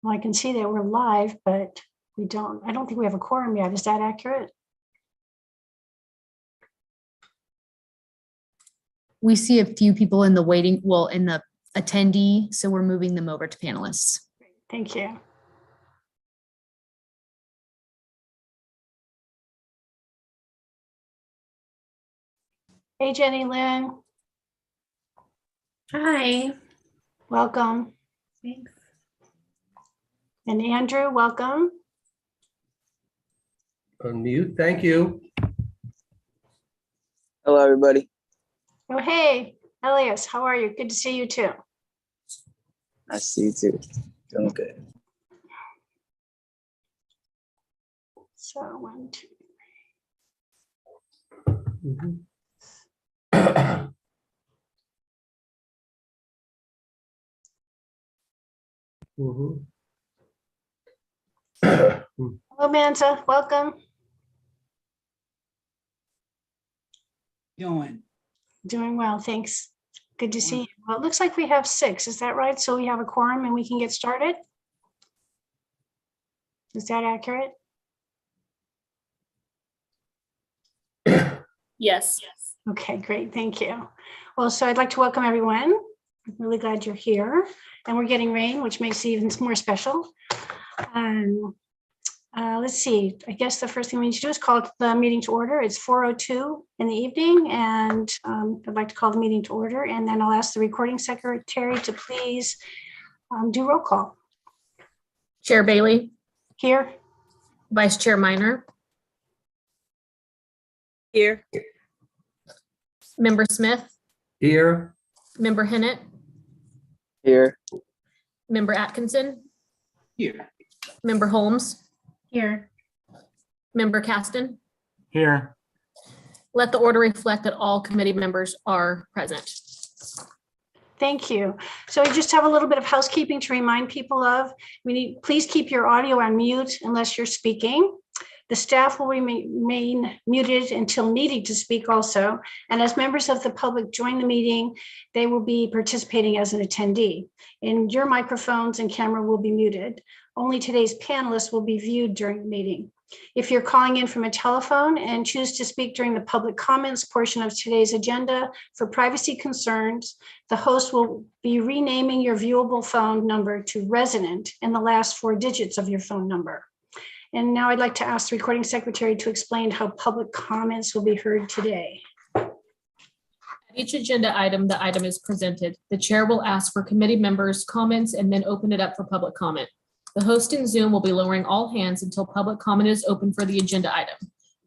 Well, I can see that we're live, but I don't think we have a quorum yet. Is that accurate? We see a few people in the waiting, well, in the attendee, so we're moving them over to panelists. Thank you. Hey, Jenny Lynn, Hi. welcome. Thanks. And Andrew, welcome. Unmute, thank you. Hello, everybody. Oh, hey, Elias, how are you? Good to see you too. I see you too. Doing good. So 1, 2. Mhm. Mhm. Hello, Mansa, welcome. Doing well, thanks. Good to see you. Well, it looks like we have 6, is that right? So we have a quorum and we can get started? Is that accurate? Yes. Okay, great, thank you. Well, so I'd like to welcome everyone. I'm really glad you're here. And we're getting rain, which makes it even more special. Let's see, I guess the first thing we need to do is call the meeting to order. It's 4:02 in the evening, and I'd like to call the meeting to order, and then I'll ask the recording secretary to please do roll call. Chair Bailey, Here, Vice Chair Minor, Here. Member Smith, Here, Member Hennett, Here. Member Atkinson, Here. Member Holmes, Here. Member Caston. Here. Let the order reflect that all committee members are present. thank you. So we just have a little bit of housekeeping to remind people of. Please keep your audio on mute unless you're speaking. The staff will remain muted until needed to speak also. And as members of the public join the meeting, they will be participating as an attendee. And your microphones and camera will be muted. Only today's panelists will be viewed during the meeting. If you're calling in from a telephone and choose to speak during the public comments portion of today's agenda, for privacy concerns, the host will be renaming your viewable phone number to resident and the last 4 digits of your phone number. And now I'd like to ask the recording secretary to explain how public comments will be heard today. At each agenda item, the item is presented. The chair will ask for committee members' comments and then open it up for public comment. The host in Zoom will be lowering all hands until public comment is open for the agenda item.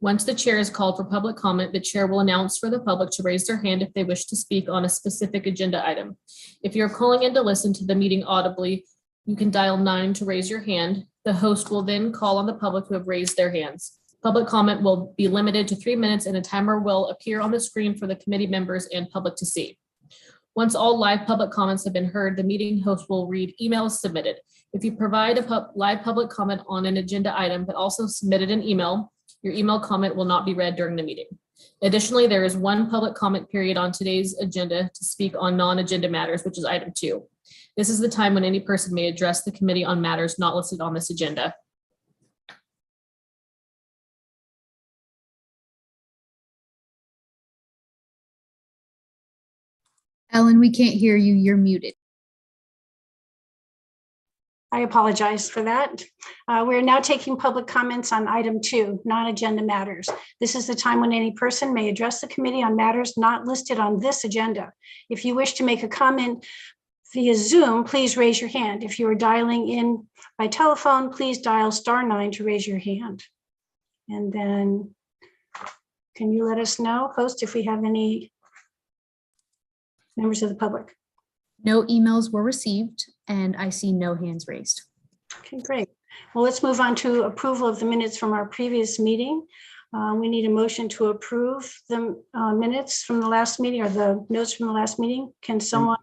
Once the chair is called for public comment, the chair will announce for the public to raise their hand if they wish to speak on a specific agenda item. If you're calling in to listen to the meeting audibly, you can dial 9 to raise your hand. The host will then call on the public who have raised their hands. Public comment will be limited to 3 minutes and a timer will appear on the screen for the committee members and public to see. Once all live public comments have been heard, the meeting host will read emails submitted. If you provide a live public comment on an agenda item, but also submitted an email, your email comment will not be read during the meeting. Additionally, there is 1 public comment period on today's agenda to speak on non-agenda matters, which is item 2. This is the time when any person may address the committee on matters not listed on this agenda. Ellen, we can't hear you. You're muted. I apologize for that. We're now taking public comments on item 2, non-agenda matters. This is the time when any person may address the committee on matters not listed on this agenda. If you wish to make a comment via Zoom, please raise your hand. If you are dialing in by telephone, please dial *9 to raise your hand. And then can you let us know, host, if we have any members of the public? No emails were received, and I see no hands raised. Okay, great. Well, let's move on to approval of the minutes from our previous meeting. We need a motion to approve the minutes from the last meeting or the notes from the last meeting. Can someone?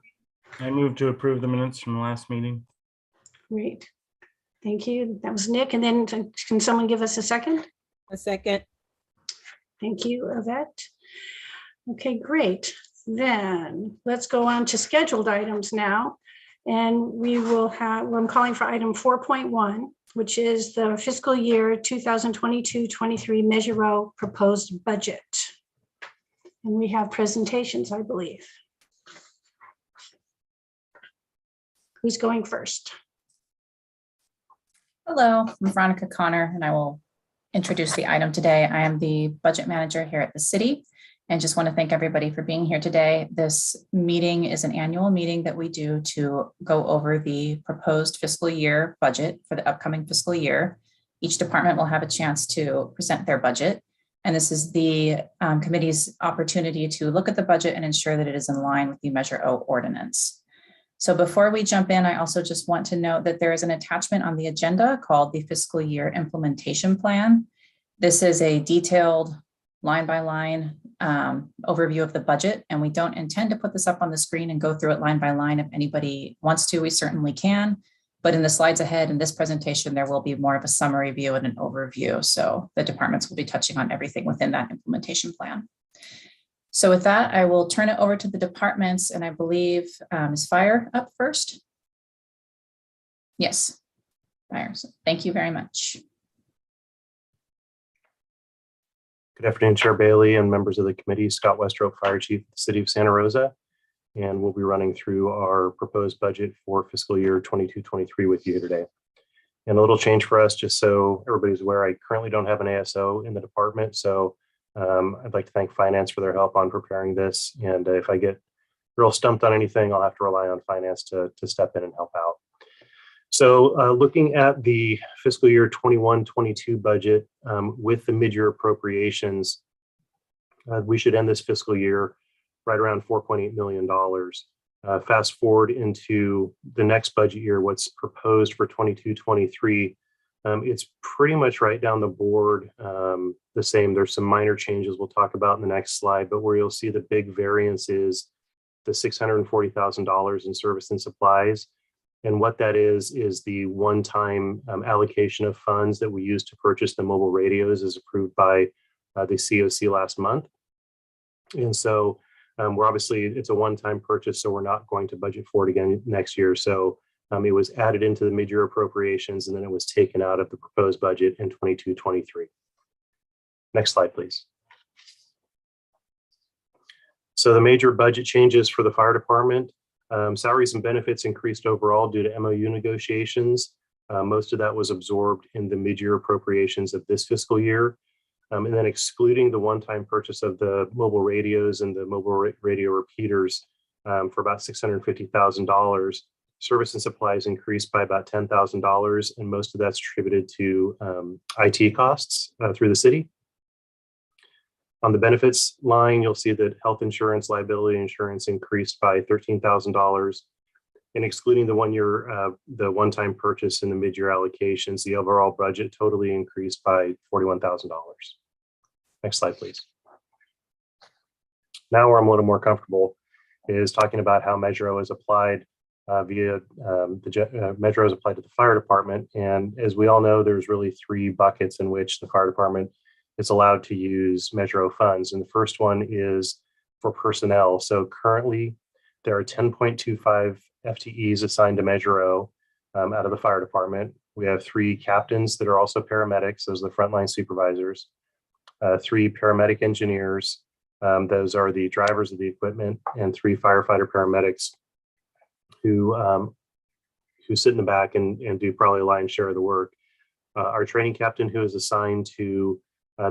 I move to approve the minutes from the last meeting. Great. Thank you. That was Nick. And then can someone give us a second? A second. Thank you, Yvette. Okay, great. Then let's go on to scheduled items now. And we will have, I'm calling for item 4.1, which is the fiscal year 2022-23 Measure O proposed budget. And we have presentations, I believe. Who's going first? Hello, I'm Veronica Connor, and I will introduce the item today. I am the budget manager here at the city, and just want to thank everybody for being here today. This meeting is an annual meeting that we do to go over the proposed fiscal year budget for the upcoming fiscal year. Each department will have a chance to present their budget, and this is the committee's opportunity to look at the budget and ensure that it is in line with the Measure O ordinance. So before we jump in, I also just want to note that there is an attachment on the agenda called the Fiscal Year Implementation Plan. This is a detailed line-by-line overview of the budget, and we don't intend to put this up on the screen and go through it line by line. If anybody wants to, we certainly can. But in the slides ahead in this presentation, there will be more of a summary view and an overview. So the departments will be touching on everything within that implementation plan. So with that, I will turn it over to the departments, and I believe is Fire up first? Yes, Fire. So thank you very much. Good afternoon, Chair Bailey and members of the committee. Scott Westrope, Fire Chief of the City of Santa Rosa, and we'll be running through our proposed budget for fiscal year 22-23 with you today. And a little change for us, just so everybody's aware, I currently don't have an ASO in the department, so I'd like to thank Finance for their help on preparing this. And if I get real stumped on anything, I'll have to rely on Finance to step in and help out. So looking at the fiscal year 21-22 budget with the mid-year appropriations, we should end this fiscal year right around $4.8 million. Fast forward into the next budget year, what's proposed for 22-23, it's pretty much right down the board the same. There's some minor changes we'll talk about in the next slide, but where you'll see the big variance is the $640,000 in service and supplies. And what that is the one-time allocation of funds that we use to purchase the mobile radios as approved by the COC last month. And so we're obviously, it's a one-time purchase, so we're not going to budget for it again next year. So it was added into the mid-year appropriations, and then it was taken out of the proposed budget in 22-23. Next slide, please. So the major budget changes for the fire department, salaries and benefits increased overall due to MOU negotiations. Most of that was absorbed in the mid-year appropriations of this fiscal year. And then excluding the one-time purchase of the mobile radios and the mobile radio repeaters for about $650,000, service and supplies increased by about $10,000, and most of that's attributed to IT costs through the city. On the benefits line, you'll see that health insurance, liability insurance increased by $13,000. And excluding the one-time purchase and the mid-year allocations, the overall budget totally increased by $41,000. Next slide, please. Now where I'm a little more comfortable is talking about how Measure O is applied via Measure O is applied to the fire department. And as we all know, there's really three buckets in which the fire department is allowed to use Measure O funds. And the first one is for personnel. So currently there are 10.25 FTEs assigned to Measure O out of the fire department. We have 3 captains that are also paramedics. Those are the frontline supervisors. 3 paramedic engineers. Those are the drivers of the equipment, and 3 firefighter paramedics who sit in the back and do probably a lion's share of the work. Our training captain, who is assigned to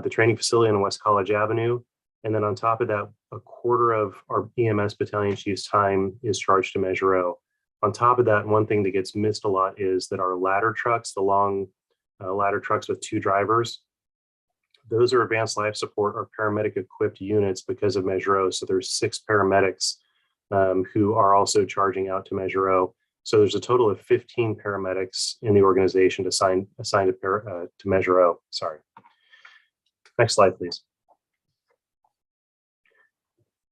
the training facility on West College Avenue. And then on top of that, a quarter of our EMS battalion chief's time is charged to Measure O. On top of that, one thing that gets missed a lot is that our ladder trucks, the long ladder trucks with 2 drivers, those are advanced life support or paramedic equipped units because of Measure O. So there's 6 paramedics who are also charging out to Measure O. So there's a total of 15 paramedics in the organization assigned to Measure O. Sorry. Next slide, please.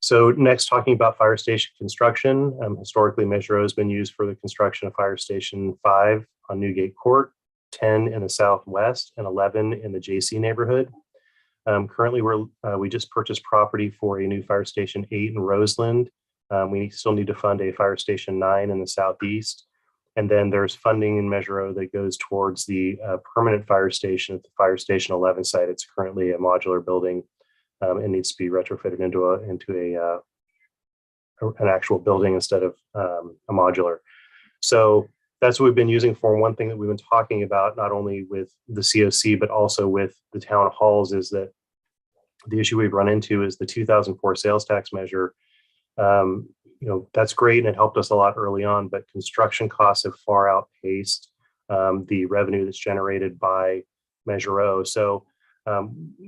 So next, talking about fire station construction. Historically, Measure O has been used for the construction of Fire Station 5 on Newgate Court, 10 in the Southwest, and 11 in the JC neighborhood. Currently, we just purchased property for a new Fire Station 8 in Roseland We still need to fund a Fire Station 9 in the southeast. And then there's funding in Measure O that goes towards the permanent fire station at the Fire Station 11 site. It's currently a modular building. It needs to be retrofitted into an actual building instead of a modular. So that's what we've been using for. One thing that we've been talking about, not only with the COC, but also with the town halls, is that the issue we've run into is the 2004 sales tax measure. That's great and it helped us a lot early on, but construction costs have far outpaced the revenue that's generated by Measure O. So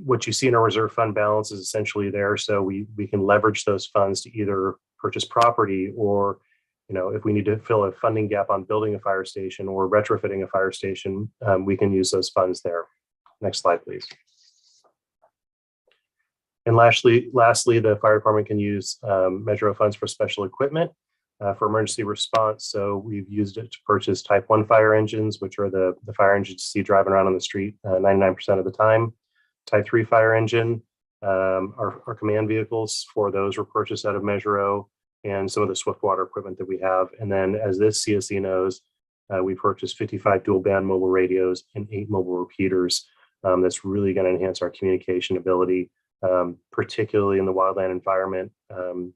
what you see in our reserve fund balance is essentially there. So we can leverage those funds to either purchase property, or if we need to fill a funding gap on building a fire station or retrofitting a fire station, we can use those funds there. Next slide, please. And lastly, the fire department can use Measure O funds for special equipment for emergency response. So we've used it to purchase Type 1 fire engines, which are the fire engines you see driving around on the street 99% of the time. Type 3 fire engine, our command vehicles for those were purchased out of Measure O, and some of the swift water equipment that we have. And then, as this CSE knows, we purchased 55 dual band mobile radios and 8 mobile repeaters. That's really going to enhance our communication ability, particularly in the wildland environment.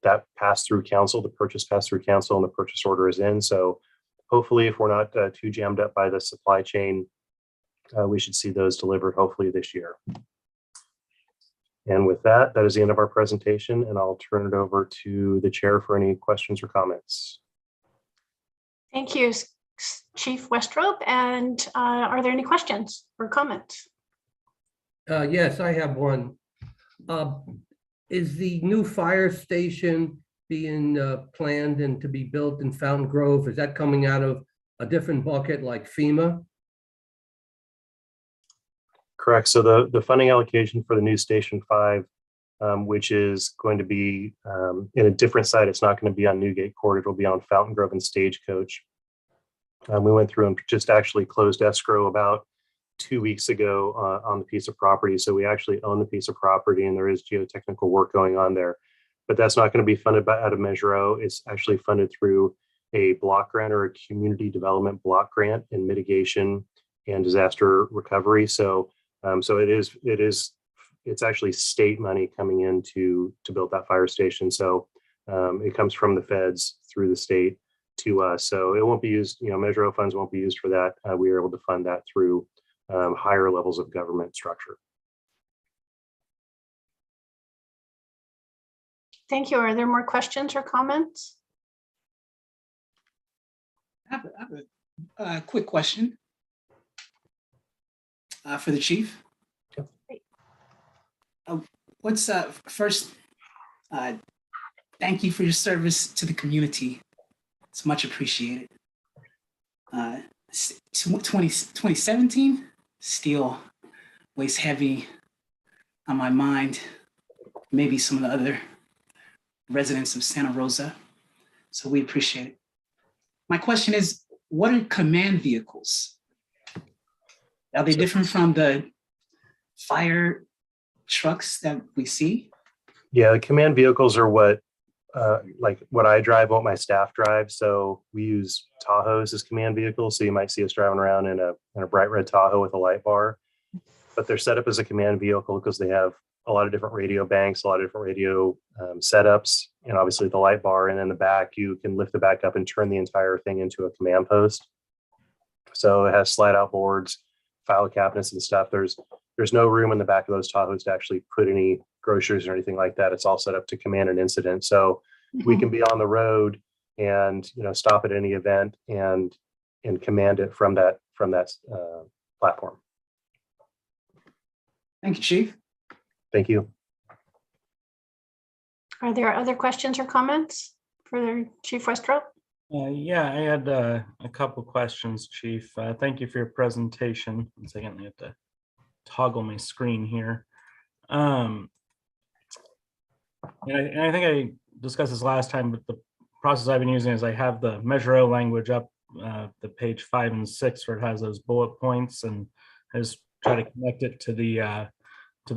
That passed through council, the purchase passed through council, and the purchase order is in. So hopefully, if we're not too jammed up by the supply chain, we should see those delivered hopefully this year. And with that, that is the end of our presentation, and I'll turn it over to the chair for any questions or comments. Thank you, Chief Westrop. And are there any questions or comments? Yes, I have one. Is the new fire station being planned and to be built in Fountain Grove? Is that coming out of a different bucket like FEMA? Correct. So the funding allocation for the new Station 5, which is going to be in a different site, it's not going to be on Newgate Court, it will be on Fountain Grove and Stagecoach. We went through and just actually closed escrow about 2 weeks ago on the piece of property. So we actually own the piece of property, and there is geotechnical work going on there. But that's not going to be funded out of Measure O. It's actually funded through a block grant or a community development block grant in mitigation and disaster recovery. So it's actually state money coming in to build that fire station. So it comes from the feds through the state to us. So it won't be used, Measure O funds won't be used for that. We are able to fund that through higher levels of government structure. Thank you. Are there more questions or comments? I have a quick question for the chief. What's first? Thank you for your service to the community. It's much appreciated. 2017 still weighs heavy on my mind. Maybe some of the other residents of Santa Rosa. So we appreciate it. My question is, what are command vehicles? Are they different from the fire trucks that we see? Yeah, the command vehicles are what I drive, what my staff drives. So we use Tahoes as command vehicles. So you might see us driving around in a bright red Tahoe with a light bar, but they're set up as a command vehicle because they have a lot of different radio banks, a lot of different radio setups, and obviously the light bar. And in the back, you can lift the back up and turn the entire thing into a command post. So it has slide out boards, file cabinets and stuff. There's no room in the back of those Tahoes to actually put any groceries or anything like that. It's all set up to command an incident. So we can be on the road and stop at any event and command it from that platform. Thank you, Chief. Thank you. Are there other questions or comments for Chief Westrop? Yeah, I had a couple questions, Chief. Thank you for your presentation. 1 second, I have to toggle my screen here. And I think I discussed this last time, but the process I've been using is I have the Measure O language up, the page 5 and 6, where it has those bullet points, and I just try to connect it to the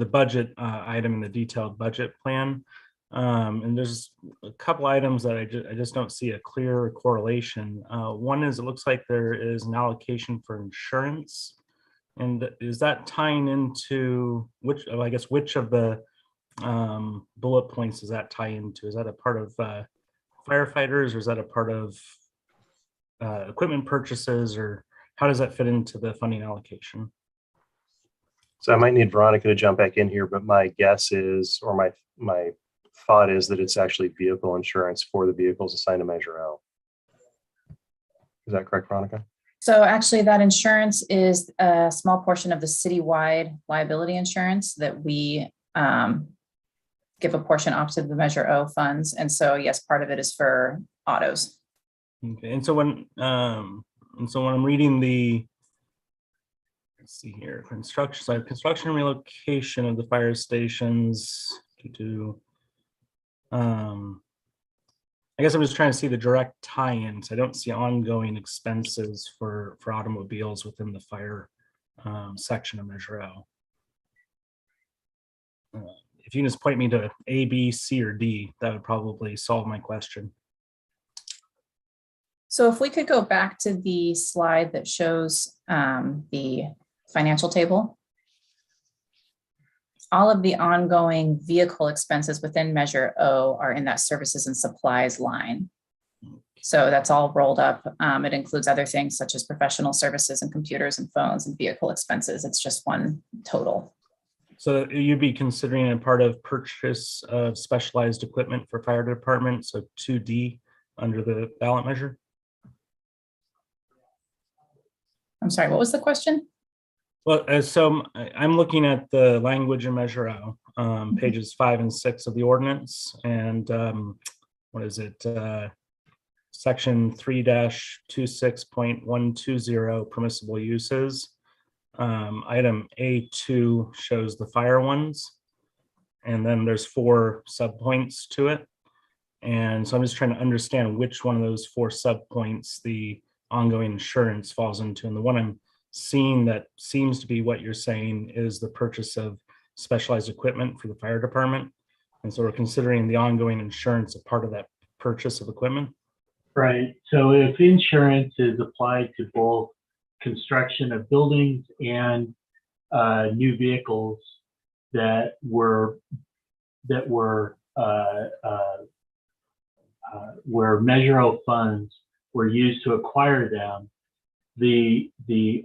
budget item in the detailed budget plan. And there's a couple items that I just don't see a clear correlation. One is, it looks like there is an allocation for insurance. And is that tying into which of the bullet points does that tie into? Is that a part of firefighters, or is that a part of equipment purchases, or how does that fit into the funding allocation? So I might need Veronica to jump back in here, but my guess is, or my thought is that it's actually vehicle insurance for the vehicles assigned to Measure O. Is that correct, Veronica? So actually that insurance is a small portion of the citywide liability insurance that we give a portion off to the Measure O funds. And so yes, part of it is for autos. Okay, and so when I'm reading let's see here, construction relocation of the fire stations I guess I'm just trying to see the direct tie-ins. I don't see ongoing expenses for automobiles within the fire section of Measure O. If you can just point me to A, B, C, or D, that would probably solve my question. So if we could go back to the slide that shows the financial table. All of the ongoing vehicle expenses within Measure O are in that services and supplies line. So that's all rolled up. It includes other things such as professional services and computers and phones and vehicle expenses. It's just one total. So you'd be considering a part of purchase of specialized equipment for fire department, so 2D under the ballot measure? I'm sorry, what was the question? Well, so I'm looking at the language in Measure O, pages 5 and 6 of the ordinance, and what is it? Section 3-26.120 permissible uses. Item A2 shows the fire ones, and then there's 4 subpoints to it. And so I'm just trying to understand which one of those 4 subpoints the ongoing insurance falls into. And the one I'm seeing that seems to be what you're saying is the purchase of specialized equipment for the fire department. And so we're considering the ongoing insurance a part of that purchase of equipment. Right. So if insurance is applied to both construction of buildings and new vehicles that were where Measure O funds were used to acquire them,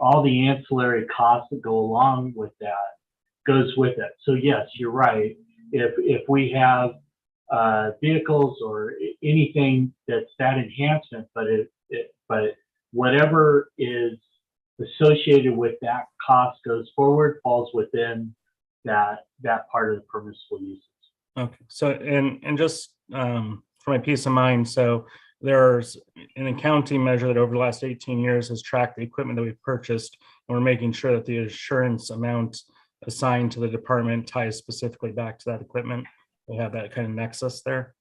all the ancillary costs that go along with that goes with it. So yes, you're right. If we have vehicles or anything that's that enhancement, but whatever is associated with that cost goes forward, falls within that part of the permissible uses. Okay. So and just for my peace of mind, so there's an accounting measure that over the last 18 years has tracked the equipment that we've purchased, and we're making sure that the insurance amount assigned to the department ties specifically back to that equipment. We have that kind of nexus there.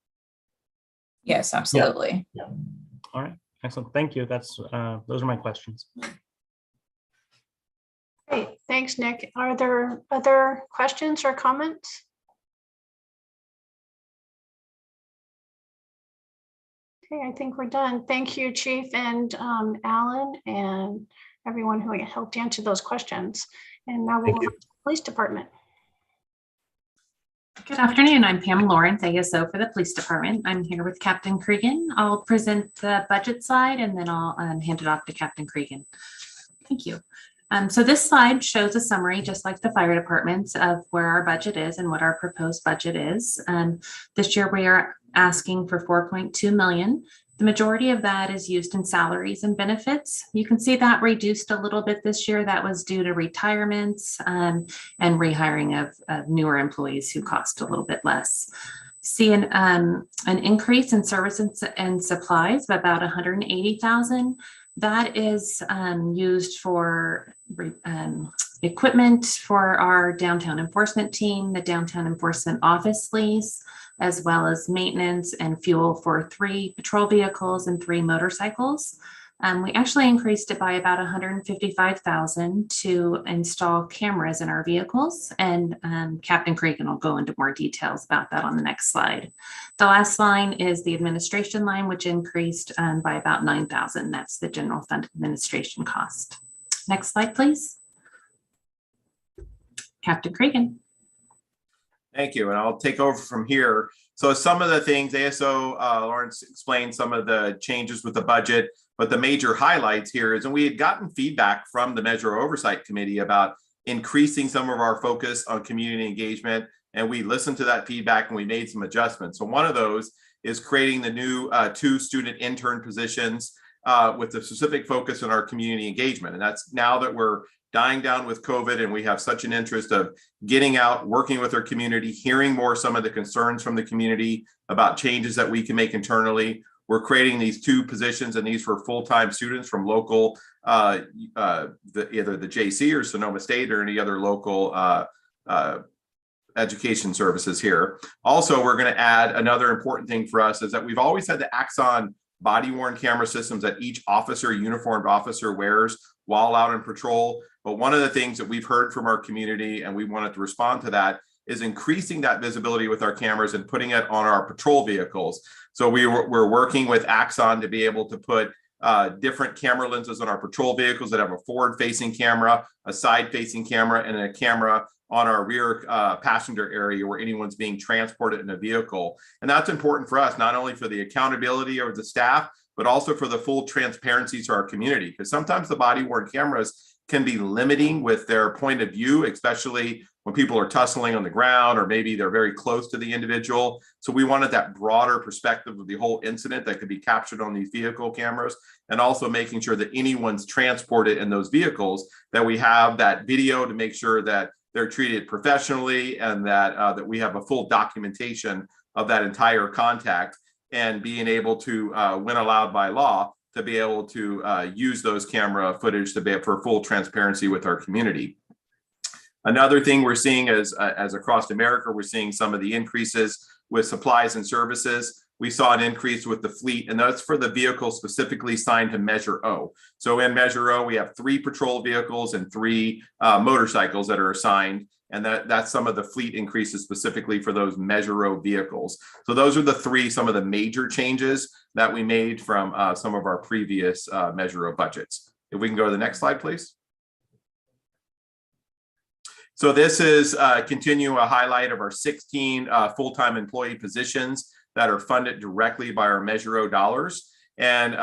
Yes, absolutely. Yeah. All right, excellent. Thank you. Those are my questions. Great, thanks, Nick. Are there other questions or comments? Okay, I think we're done. Thank you, Chief and Alan and everyone who helped answer those questions. And now we'll move to the police department. Good afternoon. I'm Pam Lawrence, ASO for the police department. I'm here with Captain Cregan. I'll present the budget slide and then I'll hand it off to Captain Cregan. Thank you. So this slide shows a summary, just like the fire departments, of where our budget is and what our proposed budget is. This year we are asking for 4.2 million. The majority of that is used in salaries and benefits. You can see that reduced a little bit this year. That was due to retirements and rehiring of newer employees who cost a little bit less. See an increase in services and supplies of about 180,000. That is used for equipment for our downtown enforcement team, the downtown enforcement office lease, as well as maintenance and fuel for 3 patrol vehicles and 3 motorcycles. We actually increased it by about 155,000 to install cameras in our vehicles, and Captain Cregan will go into more details about that on the next slide. The last line is the administration line, which increased by about 9,000. That's the general fund administration cost. Next slide, please. Captain Cregan. Thank you, and I'll take over from here. So some of the things, ASO Lawrence explained some of the changes with the budget, but the major highlights here is, and we had gotten feedback from the Measure Oversight Committee about increasing some of our focus on community engagement, and we listened to that feedback and we made some adjustments. So one of those is creating the new 2 student intern positions with the specific focus on our community engagement. And that's now that we're dying down with COVID and we have such an interest of getting out, working with our community, hearing more some of the concerns from the community about changes that we can make internally. We're creating these 2 positions, and these for full-time students from local, either the JC or Sonoma State or any other local education services here. Also, we're going to add another important thing for us is that we've always had the Axon body-worn camera systems that each officer, uniformed officer, wears while out on patrol. But one of the things that we've heard from our community, and we wanted to respond to that, is increasing that visibility with our cameras and putting it on our patrol vehicles. So we're working with Axon to be able to put different camera lenses on our patrol vehicles that have a forward-facing camera, a side-facing camera, and a camera on our rear passenger area where anyone's being transported in a vehicle. And that's important for us, not only for the accountability of the staff, but also for the full transparency to our community. Because sometimes the body-worn cameras can be limiting with their point of view, especially when people are tussling on the ground or maybe they're very close to the individual. So we wanted that broader perspective of the whole incident that could be captured on these vehicle cameras, and also making sure that anyone's transported in those vehicles, that we have that video to make sure that they're treated professionally, and that that we have a full documentation of that entire contact, and being able to, when allowed by law, to be able to use those camera footage to be for full transparency with our community. Another thing we're seeing as across America, we're seeing some of the increases with supplies and services. We saw an increase with the fleet, and that's for the vehicles specifically signed to Measure O. So in Measure O, we have 3 patrol vehicles and 3 motorcycles that are assigned, and that's some of the fleet increases specifically for those Measure O vehicles. So those are some of the major changes that we made from some of our previous Measure O budgets. If we can go to the next slide, please. So this is continue a highlight of our 16 full-time employee positions that are funded directly by our Measure O dollars. And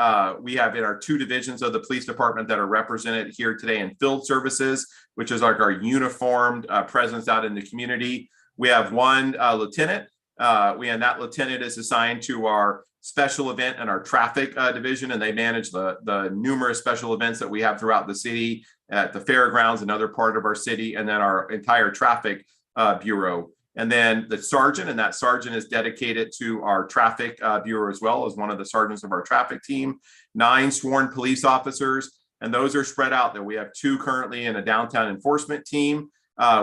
we have in our 2 divisions of the police department that are represented here today in field services, which is like our uniformed presence out in the community. We have 1 lieutenant, and that lieutenant is assigned to our special event and our traffic division, and they manage the numerous special events that we have throughout the city at the fairgrounds and other part of our city, and then our entire traffic bureau. And then the sergeant, and that sergeant is dedicated to our traffic bureau as well as one of the sergeants of our traffic team. 9 sworn police officers, and those are spread out there. We have 2 currently in a downtown enforcement team,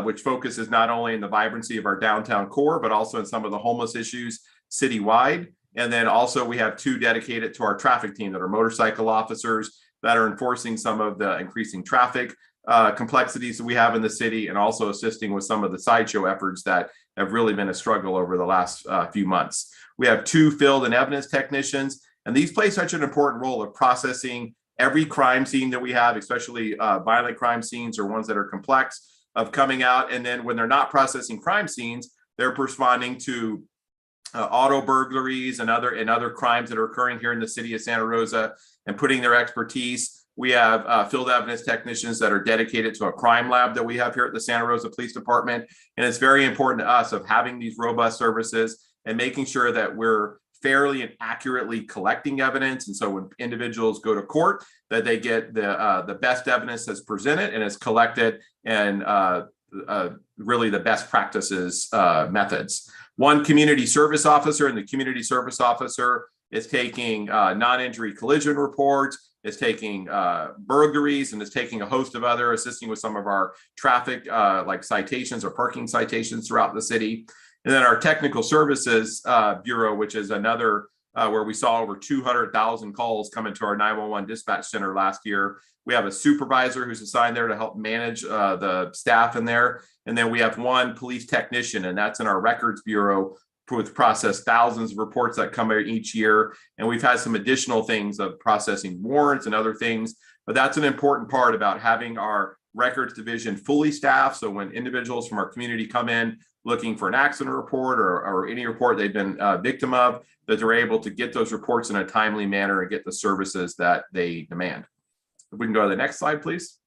which focuses not only in the vibrancy of our downtown core, but also in some of the homeless issues citywide. And then also we have 2 dedicated to our traffic team that are motorcycle officers that are enforcing some of the increasing traffic complexities that we have in the city, and also assisting with some of the sideshow efforts that have really been a struggle over the last few months. We have 2 field and evidence technicians, and these play such an important role of processing every crime scene that we have, especially violent crime scenes or ones that are complex, of coming out. And then when they're not processing crime scenes, they're responding to auto burglaries and other crimes that are occurring here in the city of Santa Rosa, and putting their expertise. We have field evidence technicians that are dedicated to a crime lab that we have here at the Santa Rosa Police Department. And it's very important to us of having these robust services and making sure that we're fairly and accurately collecting evidence. And so when individuals go to court, that they get the best evidence that's presented and is collected, and really the best practices methods. 1 community service officer, and the community service officer is taking non-injury collision reports, is taking burglaries, and is taking a host of other, assisting with some of our traffic like citations or parking citations throughout the city. And then our technical services bureau, which is another where we saw over 200,000 calls come into our 911 dispatch center last year. We have a supervisor who's assigned there to help manage the staff in there. And then we have one police technician, and that's in our records bureau, which process thousands of reports that come out each year. And we've had some additional things of processing warrants and other things, but that's an important part about having our records division fully staffed. So when individuals from our community come in looking for an accident report or any report they've been a victim of, that they're able to get those reports in a timely manner and get the services that they demand. If we can go to the next slide, please.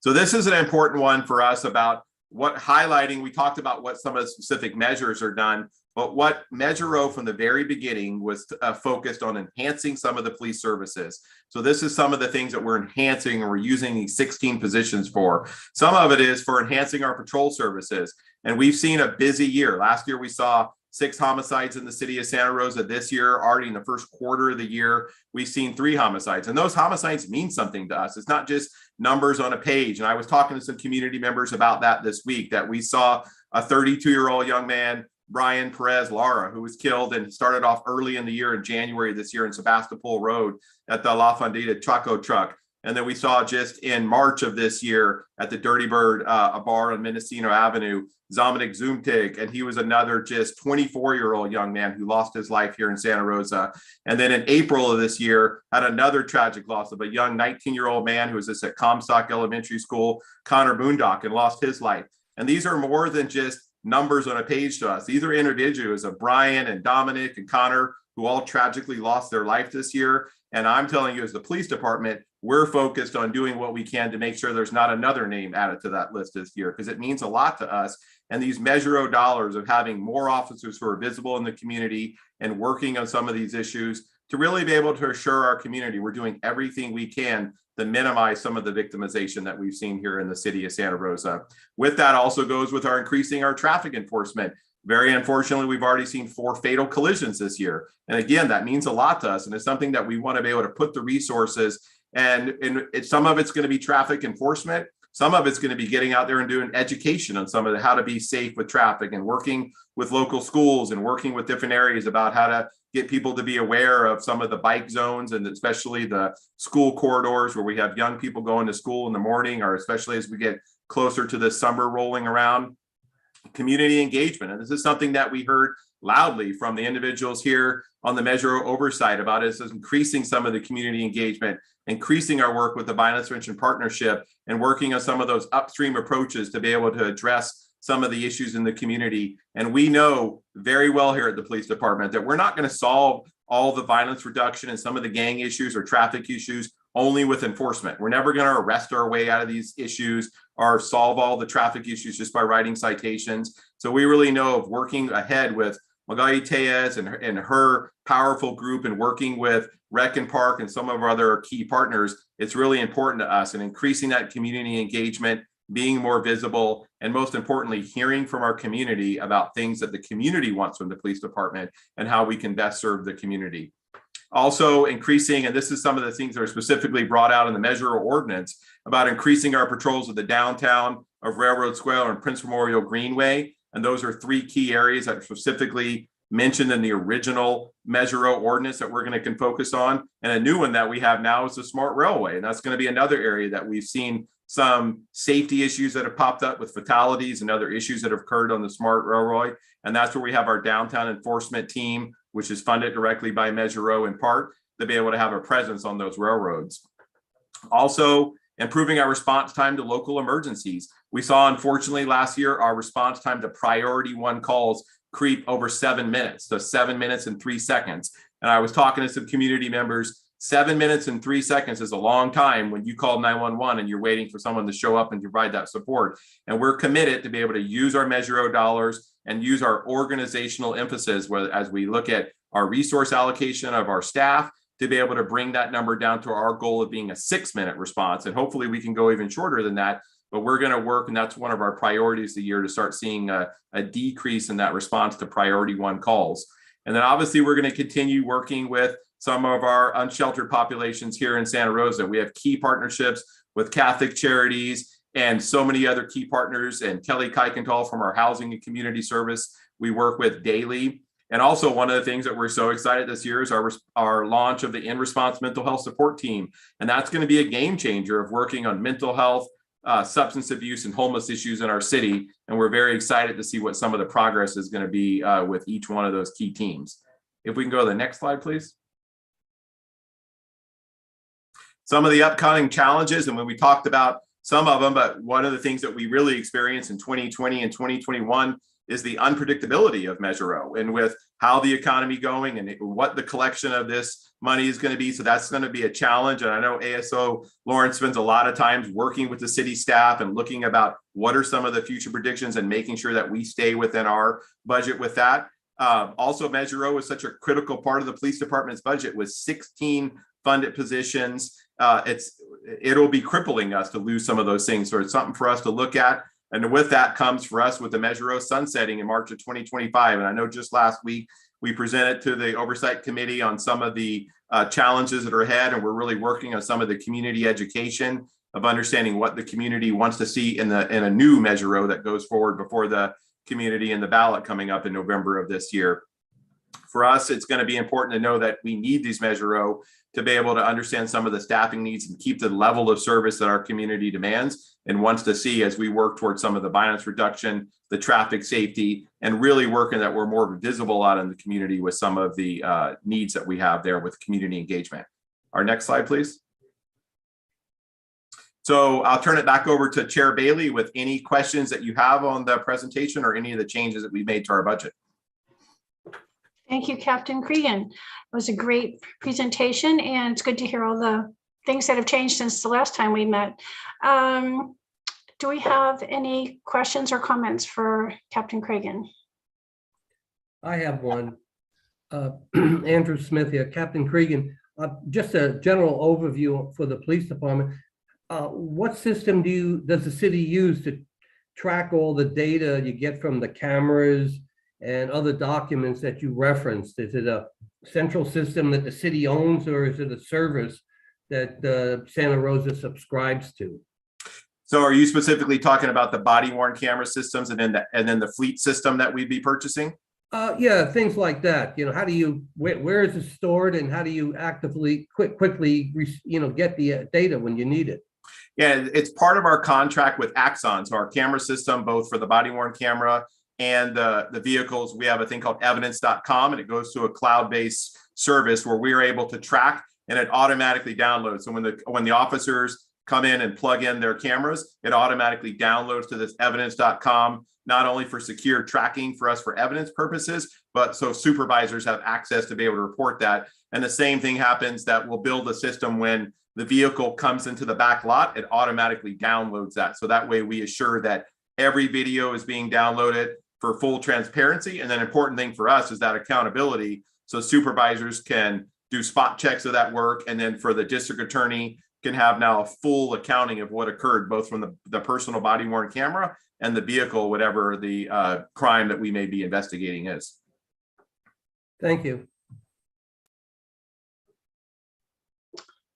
So this is an important one for us about what highlighting. We talked about what some of the specific measures are done, but what Measure O from the very beginning was focused on enhancing some of the police services. So this is some of the things that we're enhancing and we're using these 16 positions for. Some of it is for enhancing our patrol services. And we've seen a busy year. Last year, we saw 6 homicides in the city of Santa Rosa. This year, already in the first quarter of the year, we've seen 3 homicides. And those homicides mean something to us. It's not just numbers on a page. And I was talking to some community members about that this week, that we saw a 32-year-old young man, Brian Perez Lara, who was killed and started off early in the year in January this year in Sebastopol Road at the La Fondita Chaco truck. And then we saw just in March of this year at the Dirty Bird, a bar on Mendocino Avenue, Zamanik Zumtig, and he was another just 24-year-old young man who lost his life here in Santa Rosa. And then in April of this year, had another tragic loss of a young 19-year-old man who was just at Comstock Elementary School, Connor Boondock, and lost his life. And these are more than just numbers on a page to us. These are individuals of Brian and Dominic and Connor who all tragically lost their life this year. And I'm telling you, as the police department, we're focused on doing what we can to make sure there's not another name added to that list this year, because it means a lot to us. And these Measure O dollars of having more officers who are visible in the community and working on some of these issues to really be able to assure our community we're doing everything we can to minimize some of the victimization that we've seen here in the city of Santa Rosa. With that also goes with our increasing our traffic enforcement. Very unfortunately, we've already seen 4 fatal collisions this year. And again, that means a lot to us. And it's something that we want to be able to put the resources, and some of it's going to be traffic enforcement. Some of it's going to be getting out there and doing education on some of how to be safe with traffic, and working with local schools and working with different areas about how to get people to be aware of some of the bike zones, and especially the school corridors where we have young people going to school in the morning, or especially as we get closer to the summer rolling around. Community engagement. And this is something that we heard loudly from the individuals here on the Measure O Oversight about, is increasing some of the community engagement, increasing our work with the Violence Prevention Partnership, and working on some of those upstream approaches to be able to address some of the issues in the community. And we know very well here at the police department that we're not going to solve all the violence reduction and some of the gang issues or traffic issues only with enforcement. We're never going to arrest our way out of these issues or solve all the traffic issues just by writing citations. So we really know of working ahead with Magali Tellez and her powerful group, and working with Rec and Park and some of our other key partners. It's really important to us, and increasing that community engagement, being more visible, and most importantly, hearing from our community about things that the community wants from the police department and how we can best serve the community. Also increasing, and this is some of the things that are specifically brought out in the Measure O ordinance, about increasing our patrols of the downtown, of Railroad Square and Prince Memorial Greenway. And those are 3 key areas that are specifically mentioned in the original Measure O ordinance that we're going to focus on. And a new one that we have now is the Smart Railway. And that's going to be another area that we've seen some safety issues that have popped up with fatalities and other issues that have occurred on the Smart Railway. And that's where we have our downtown enforcement team, which is funded directly by Measure O in part, to be able to have a presence on those railroads. Also, improving our response time to local emergencies. We saw, unfortunately, last year, our response time to priority 1 calls creep over 7 minutes, so 7 minutes and 3 seconds. And I was talking to some community members. 7 minutes and 3 seconds is a long time when you call 911 and you're waiting for someone to show up and provide that support. And we're committed to be able to use our Measure O dollars and use our organizational emphasis as we look at our resource allocation of our staff, to be able to bring that number down to our goal of being a 6-minute response. And hopefully we can go even shorter than that, but we're going to work, and that's one of our priorities the year, to start seeing a decrease in that response to priority 1 calls. And then obviously we're going to continue working with some of our unsheltered populations here in Santa Rosa. We have key partnerships with Catholic Charities and so many other key partners, and Kelly Kuykendall from our Housing and Community Service we work with daily. And also one of the things that we're so excited this year is our launch of the In-Response Mental Health Support Team. And that's going to be a game changer of working on mental health, substance abuse, and homeless issues in our city. And we're very excited to see what some of the progress is going to be with each one of those key teams. If we can go to the next slide, please. Some of the upcoming challenges, and when we talked about some of them, but one of the things that we really experienced in 2020 and 2021 is the unpredictability of Measure O, and with how the economy going and what the collection of this money is going to be. So that's going to be a challenge. And I know ASO Lawrence spends a lot of times working with the city staff and looking about what are some of the future predictions and making sure that we stay within our budget with that. Also, Measure O is such a critical part of the police department's budget with 16 funded positions. It'll be crippling us to lose some of those things. So it's something for us to look at. And with that comes for us with the Measure O sunsetting in March of 2025. And I know just last week we presented to the Oversight Committee on some of the challenges that are ahead. And we're really working on some of the community education of understanding what the community wants to see in a new Measure O that goes forward before the community and the ballot coming up in November of this year. For us, it's going to be important to know that we need these Measure O to be able to understand some of the staffing needs and keep the level of service that our community demands and wants to see as we work towards some of the violence reduction, the traffic safety, and really working that we're more visible out in the community with some of the needs that we have there with community engagement. Our next slide, please. So I'll turn it back over to Chair Bailey with any questions that you have on the presentation or any of the changes that we've made to our budget. Thank you, Captain Cregan. It was a great presentation, and it's good to hear all the things that have changed since the last time we met. Do we have any questions or comments for Captain Cregan? I have one. Andrew Smith here. Captain Cregan, just a general overview for the police department. What system does the city use to track all the data you get from the cameras and other documents that you referenced? Is it a central system that the city owns, or is it a service that Santa Rosa subscribes to? So are you specifically talking about the body-worn camera systems and then the fleet system that we'd be purchasing? Yeah, things like that. You know, where is it stored, and how do you actively quickly get the data when you need it? Yeah, it's part of our contract with Axon. So our camera system, both for the body-worn camera and the vehicles, we have a thing called evidence.com, and it goes to a cloud-based service where we're able to track, and it automatically downloads. So when the officers come in and plug in their cameras, it automatically downloads to this evidence.com, not only for secure tracking for us for evidence purposes, but so supervisors have access to be able to report that. And the same thing happens that we'll build a system when the vehicle comes into the back lot, it automatically downloads that. So that way we assure that every video is being downloaded for full transparency. And then important thing for us is that accountability. So supervisors can do spot checks of that work. And then for the district attorney can have now a full accounting of what occurred, both from the personal body worn camera and the vehicle, whatever the crime that we may be investigating is. Thank you.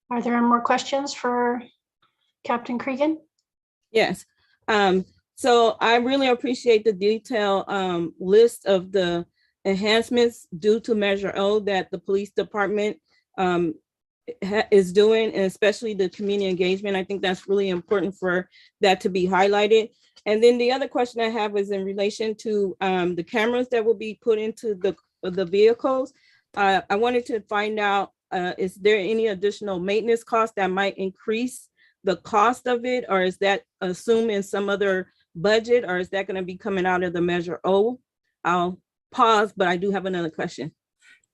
Are there more questions for Captain Cregan? Yes. So I really appreciate the detailed list of the enhancements due to Measure O that the police department is doing, and especially the community engagement. I think that's really important for that to be highlighted. And then the other question I have is in relation to the cameras that will be put into the vehicles. I wanted to find out, is there any additional maintenance cost that might increase the cost of it, or is that assumed in some other budget, or is that going to be coming out of the Measure O? I'll pause, but I do have another question.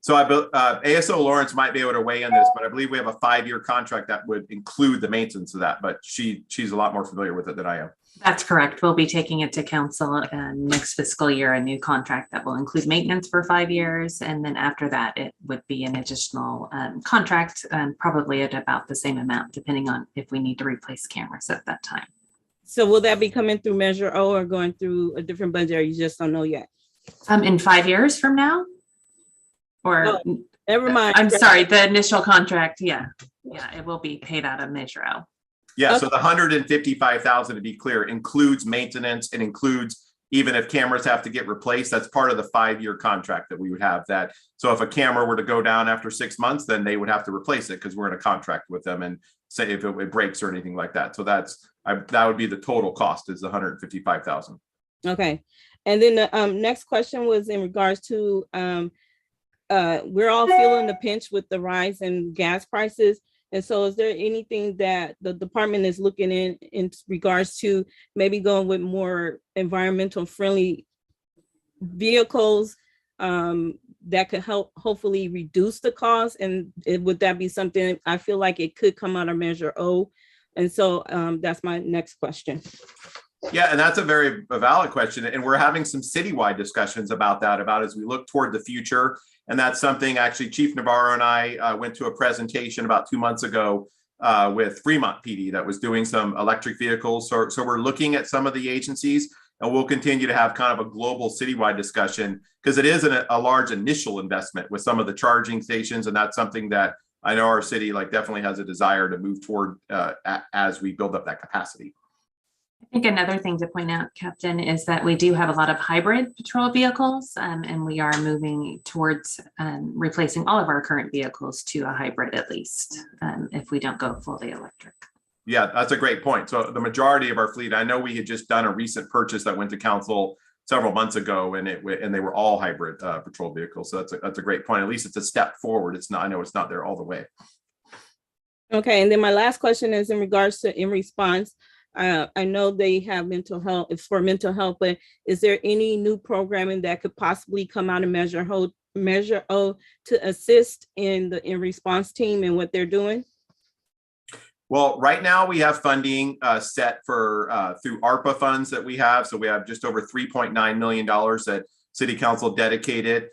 So ASO Lawrence might be able to weigh in this, but I believe we have a 5-year contract that would include the maintenance of that, but she's a lot more familiar with it than I am. That's correct. We'll be taking it to council next fiscal year, a new contract that will include maintenance for 5 years. And then after that, it would be an additional contract, probably at about the same amount, depending on if we need to replace cameras at that time. So will that be coming through Measure O or going through a different budget, or you just don't know yet? In 5 years from now? Or never mind. I'm sorry, the initial contract, yeah, it will be paid out of Measure O. Yeah, okay. So the $155,000, to be clear, includes maintenance. It includes even if cameras have to get replaced, that's part of the 5-year contract that we would have that. So if a camera were to go down after 6 months, then they would have to replace it because we're in a contract with them and say if it breaks or anything like that. So that would be the total cost is $155,000. Okay. And then the next question was in regards to we're all feeling the pinch with the rise in gas prices. And so is there anything that the department is looking in regards to maybe going with more environmental friendly vehicles that could help hopefully reduce the cost? And would that be something, I feel like it could come out of Measure O. And so that's my next question. Yeah, and that's a very valid question. And we're having some citywide discussions about that, about as we look toward the future. And that's something actually Chief Navarro and I went to a presentation about 2 months ago with Fremont PD that was doing some electric vehicles. So we're looking at some of the agencies, and we'll continue to have kind of a global citywide discussion because it is a large initial investment with some of the charging stations. And that's something that I know our city definitely has a desire to move toward as we build up that capacity. I think another thing to point out, Captain, is that we do have a lot of hybrid patrol vehicles, and we are moving towards replacing all of our current vehicles to a hybrid at least, if we don't go fully electric. Yeah, that's a great point. So the majority of our fleet, I know we had just done a recent purchase that went to council several months ago, and they were all hybrid patrol vehicles. So that's a great point. At least it's a step forward. It's not. I know it's not there all the way. Okay, and then my last question is in regards to in response. I know they have mental health, it's for mental health, but is there any new programming that could possibly come out of Measure O to assist in the in response team and what they're doing? Well, right now we have funding set for through ARPA funds that we have. So we have just over $3.9 million that City Council dedicated.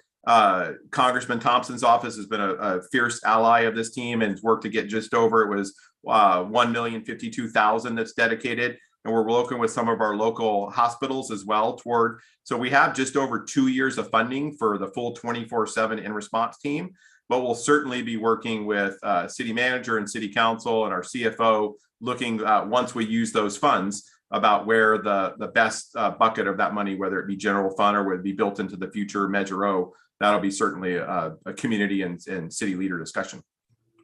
Congressman Thompson's office has been a fierce ally of this team and worked to get just over, it was $1,052,000 that's dedicated. And we're working with some of our local hospitals as well toward. So we have just over 2 years of funding for the full 24/7 in response team. But we'll certainly be working with city manager and city council and our CFO looking once we use those funds about where the best bucket of that money, whether it be general fund or would be built into the future Measure O. That'll be certainly a community and city leader discussion.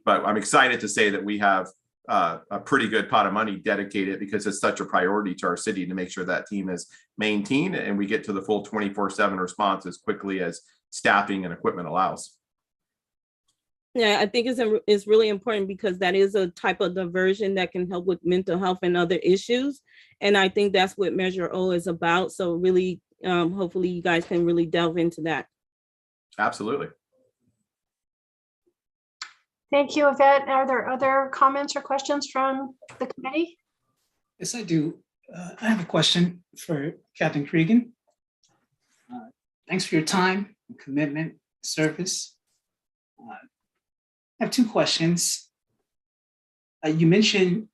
But I'm excited to say that we have a pretty good pot of money dedicated because it's such a priority to our city to make sure that team is maintained and we get to the full 24/7 response as quickly as staffing and equipment allows. Yeah, I think it's really important because that is a type of diversion that can help with mental health and other issues. And I think that's what Measure O is about. So really, hopefully you guys can really delve into that. Absolutely. Thank you, Yvette. Are there other comments or questions from the committee? Yes, I do. I have a question for Captain Cregan. Thanks for your time, commitment, service. I have 2 questions. You mentioned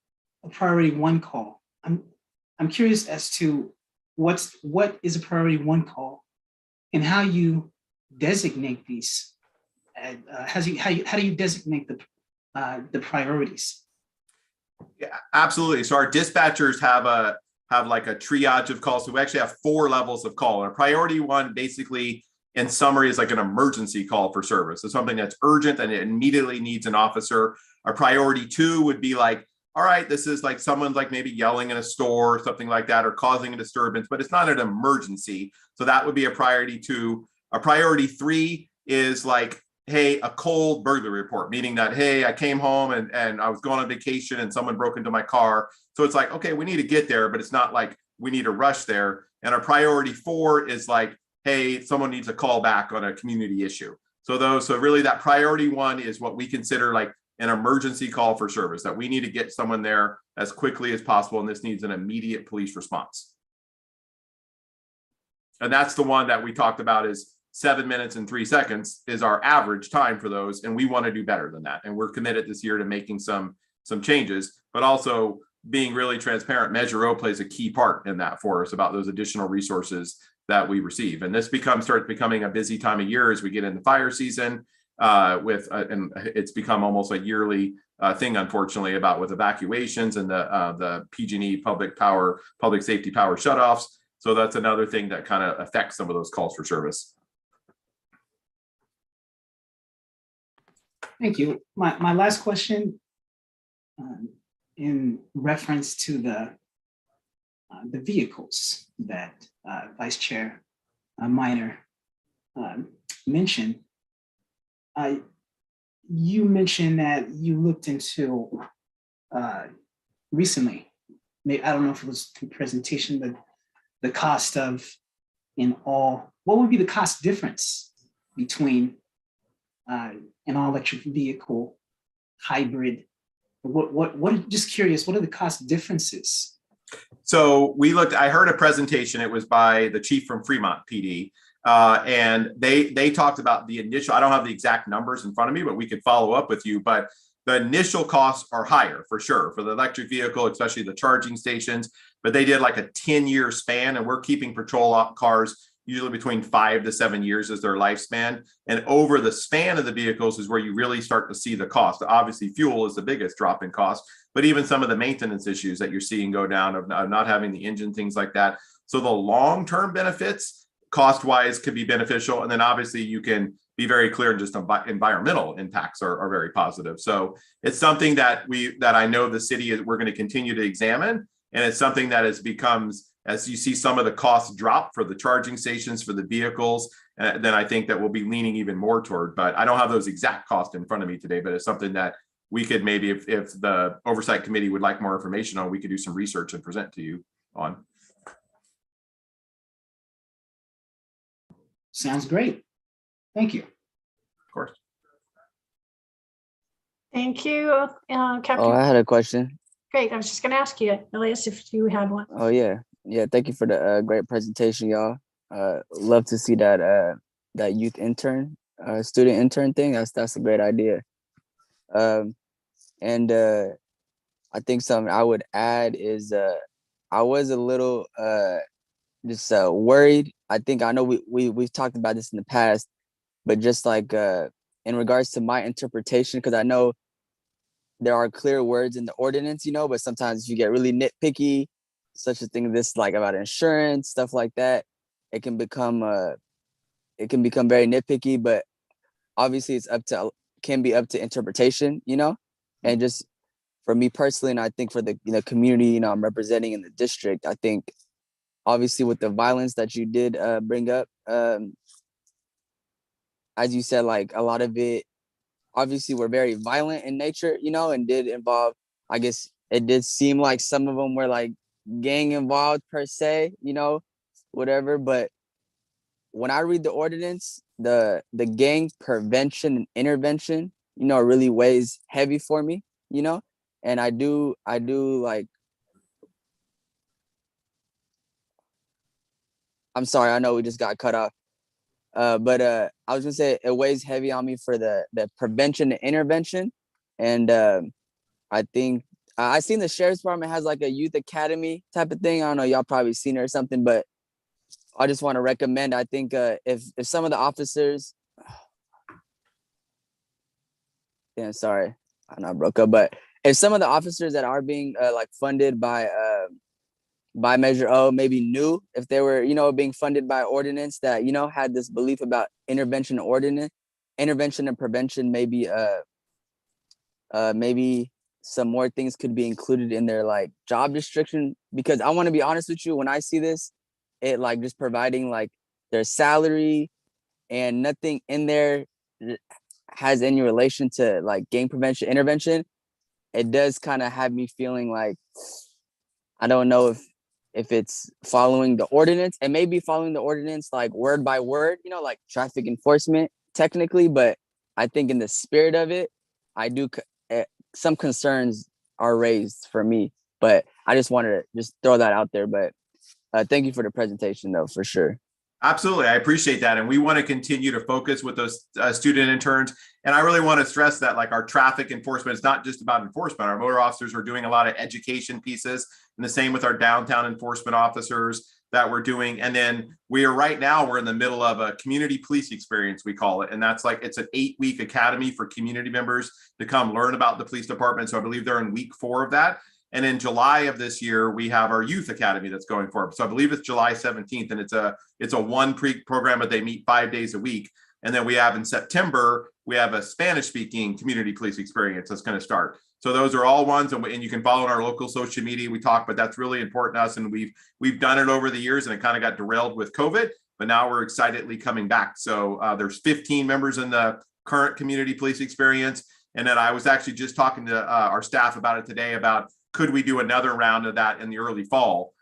a priority 1 call. I'm curious as to what is a priority 1 call and how you designate these. How do you designate the priorities? Yeah, absolutely. So our dispatchers have like a triage of calls. So we actually have 4 levels of call. And a priority 1 basically in summary is like an emergency call for service. So something that's urgent and it immediately needs an officer. Our priority 2 would be like, all right, this is like someone's like maybe yelling in a store or something like that or causing a disturbance, but it's not an emergency. So that would be a priority 2. A priority 3 is like, hey, a cold burglary report, meaning that, hey, I came home and I was going on vacation and someone broke into my car. So it's like, okay, we need to get there, but it's not like we need to rush there. And our priority 4 is like, hey, someone needs a call back on a community issue. So really that priority 1 is what we consider like an emergency call for service, that we need to get someone there as quickly as possible. And this needs an immediate police response. And that's the one that we talked about is 7 minutes and 3 seconds is our average time for those. And we want to do better than that. And we're committed this year to making some changes, but also being really transparent. Measure O plays a key part in that for us about those additional resources that we receive. And this starts becoming a busy time of year as we get into fire season and it's become almost a yearly thing, unfortunately, about with evacuations and the PG&E public safety power shutoffs. So that's another thing that kind of affects some of those calls for service. Thank you. My last question, in reference to the vehicles that Vice Chair Minor mentioned. You mentioned that you looked into recently, maybe, I don't know if it was the presentation, but the cost of what would be the cost difference between an all-electric vehicle, hybrid? What, just curious, what are the cost differences? So I heard a presentation, it was by the chief from Fremont PD. And they talked about the initial, I don't have the exact numbers in front of me, but we could follow up with you. But the initial costs are higher for sure for the electric vehicle, especially the charging stations. But they did like a 10-year span, and we're keeping patrol cars usually between 5 to 7 years as their lifespan. And over the span of the vehicles is where you really start to see the cost. Obviously, fuel is the biggest drop in cost, but even some of the maintenance issues that you're seeing go down of not having the engine, things like that. So the long-term benefits cost-wise could be beneficial. And then obviously you can be very clear and just environmental impacts are very positive. So it's something that I know the city we're going to continue to examine. And it's something that becomes, as you see some of the costs drop for the charging stations, for the vehicles, then I think that we'll be leaning even more toward, but I don't have those exact costs in front of me today, but it's something that we could maybe, if the Oversight Committee would like more information on, we could do some research and present to you on. Sounds great. Thank you. Of course. Thank you, Captain. Oh, I had a question. Great. I was just going to ask you, Elias, if you had one. Oh, yeah. Yeah, thank you for the great presentation, y'all. Love to see that youth intern, student intern thing. That's a great idea. And I think something I would add is I was a little just worried. I know we've talked about this in the past, but just like in regards to my interpretation, because I know there are clear words in the ordinance, but sometimes if you get really nitpicky, such a thing this like about insurance, stuff like that, it can become very nitpicky, but obviously can be up to interpretation, and just for me personally, and I think for the community, I'm representing in the district, I think obviously with the violence that you did bring up, as you said, like a lot of it obviously were very violent in nature, and did involve, I guess it did seem like some of them were like gang involved per se, whatever. But when I read the ordinance, the gang prevention and intervention, really weighs heavy for me, and I do like, I'm sorry, I know we just got cut off. But I was gonna say it weighs heavy on me for the prevention and intervention. And I think I seen the sheriff's department has like a youth academy type of thing. I don't know, y'all probably seen it or something, but I just want to recommend, I think if some of the officers, sorry, I know I broke up, but if some of the officers that are being like funded by Measure O maybe knew, if they were, being funded by ordinance that, had this belief about intervention and prevention, maybe maybe some more things could be included in their like job description, because I want to be honest with you, when I see this, it like just providing like their salary and nothing in there has any relation to like gang prevention intervention, it does kind of have me feeling like, I don't know if it's following the ordinance. It may be following the ordinance like word by word, like traffic enforcement technically, but I think in the spirit of it, I do, some concerns are raised for me, but I just wanted to just throw that out there. But thank you for the presentation though, for sure. Absolutely. I appreciate that. And we want to continue to focus with those student interns. And I really want to stress that like our traffic enforcement is not just about enforcement. Our motor officers are doing a lot of education pieces, and the same with our downtown enforcement officers that we're doing. And then we're in the middle of a community police experience, we call it. And that's like, it's an 8-week academy for community members to come learn about the police department. So I believe they're in week 4 of that. And in July of this year, we have our youth academy that's going forward. So I believe it's July 17th, and it's a one program, but they meet 5 days a week. And then we have in September, we have a Spanish speaking community police experience that's going to start. So those are all ones, and you can follow on our local social media. We talk, but that's really important to us. And we've done it over the years, and it kind of got derailed with COVID, but now we're excitedly coming back. So there's 15 members in the current community police experience. And then I was actually just talking to our staff about it today about could we do another round of that in the early fall?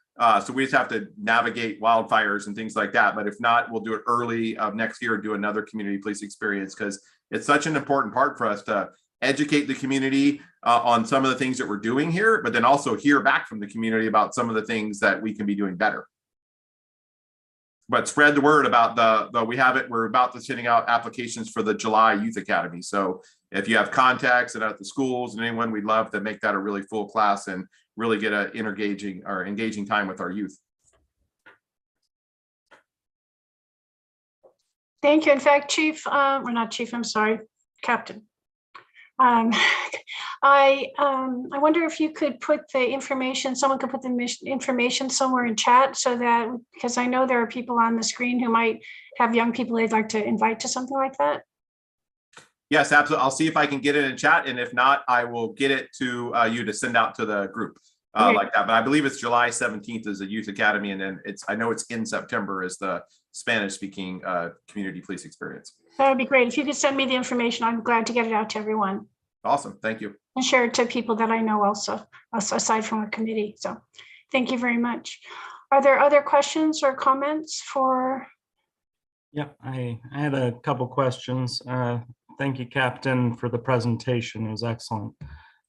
So we just have to navigate wildfires and things like that. But if not, we'll do it early of next year, do another community police experience, because it's such an important part for us to educate the community on some of the things that we're doing here, but then also hear back from the community about some of the things that we can be doing better. But spread the word about we're about to sending out applications for the July Youth Academy. So if you have contacts at the schools and anyone, we'd love to make that a really full class and really get an engaging time with our youth. Thank you. In fact, Chief, or not Chief, I'm sorry, Captain. I wonder if you could put the information, someone could put the information somewhere in chat so that, because I know there are people on the screen who might have young people they'd like to invite to something like that. Yes, absolutely. I'll see if I can get it in chat. And if not, I will get it to you to send out to the group like that. But I believe it's July 17th is the Youth Academy. And then I know it's in September is the Spanish speaking community police experience. That would be great. If you could send me the information, I'm glad to get it out to everyone. Awesome. Thank you. And share it to people that I know also, aside from a committee. So thank you very much. Are there other questions or comments for? Yeah, I had a couple questions. Thank you, Captain, for the presentation. It was excellent.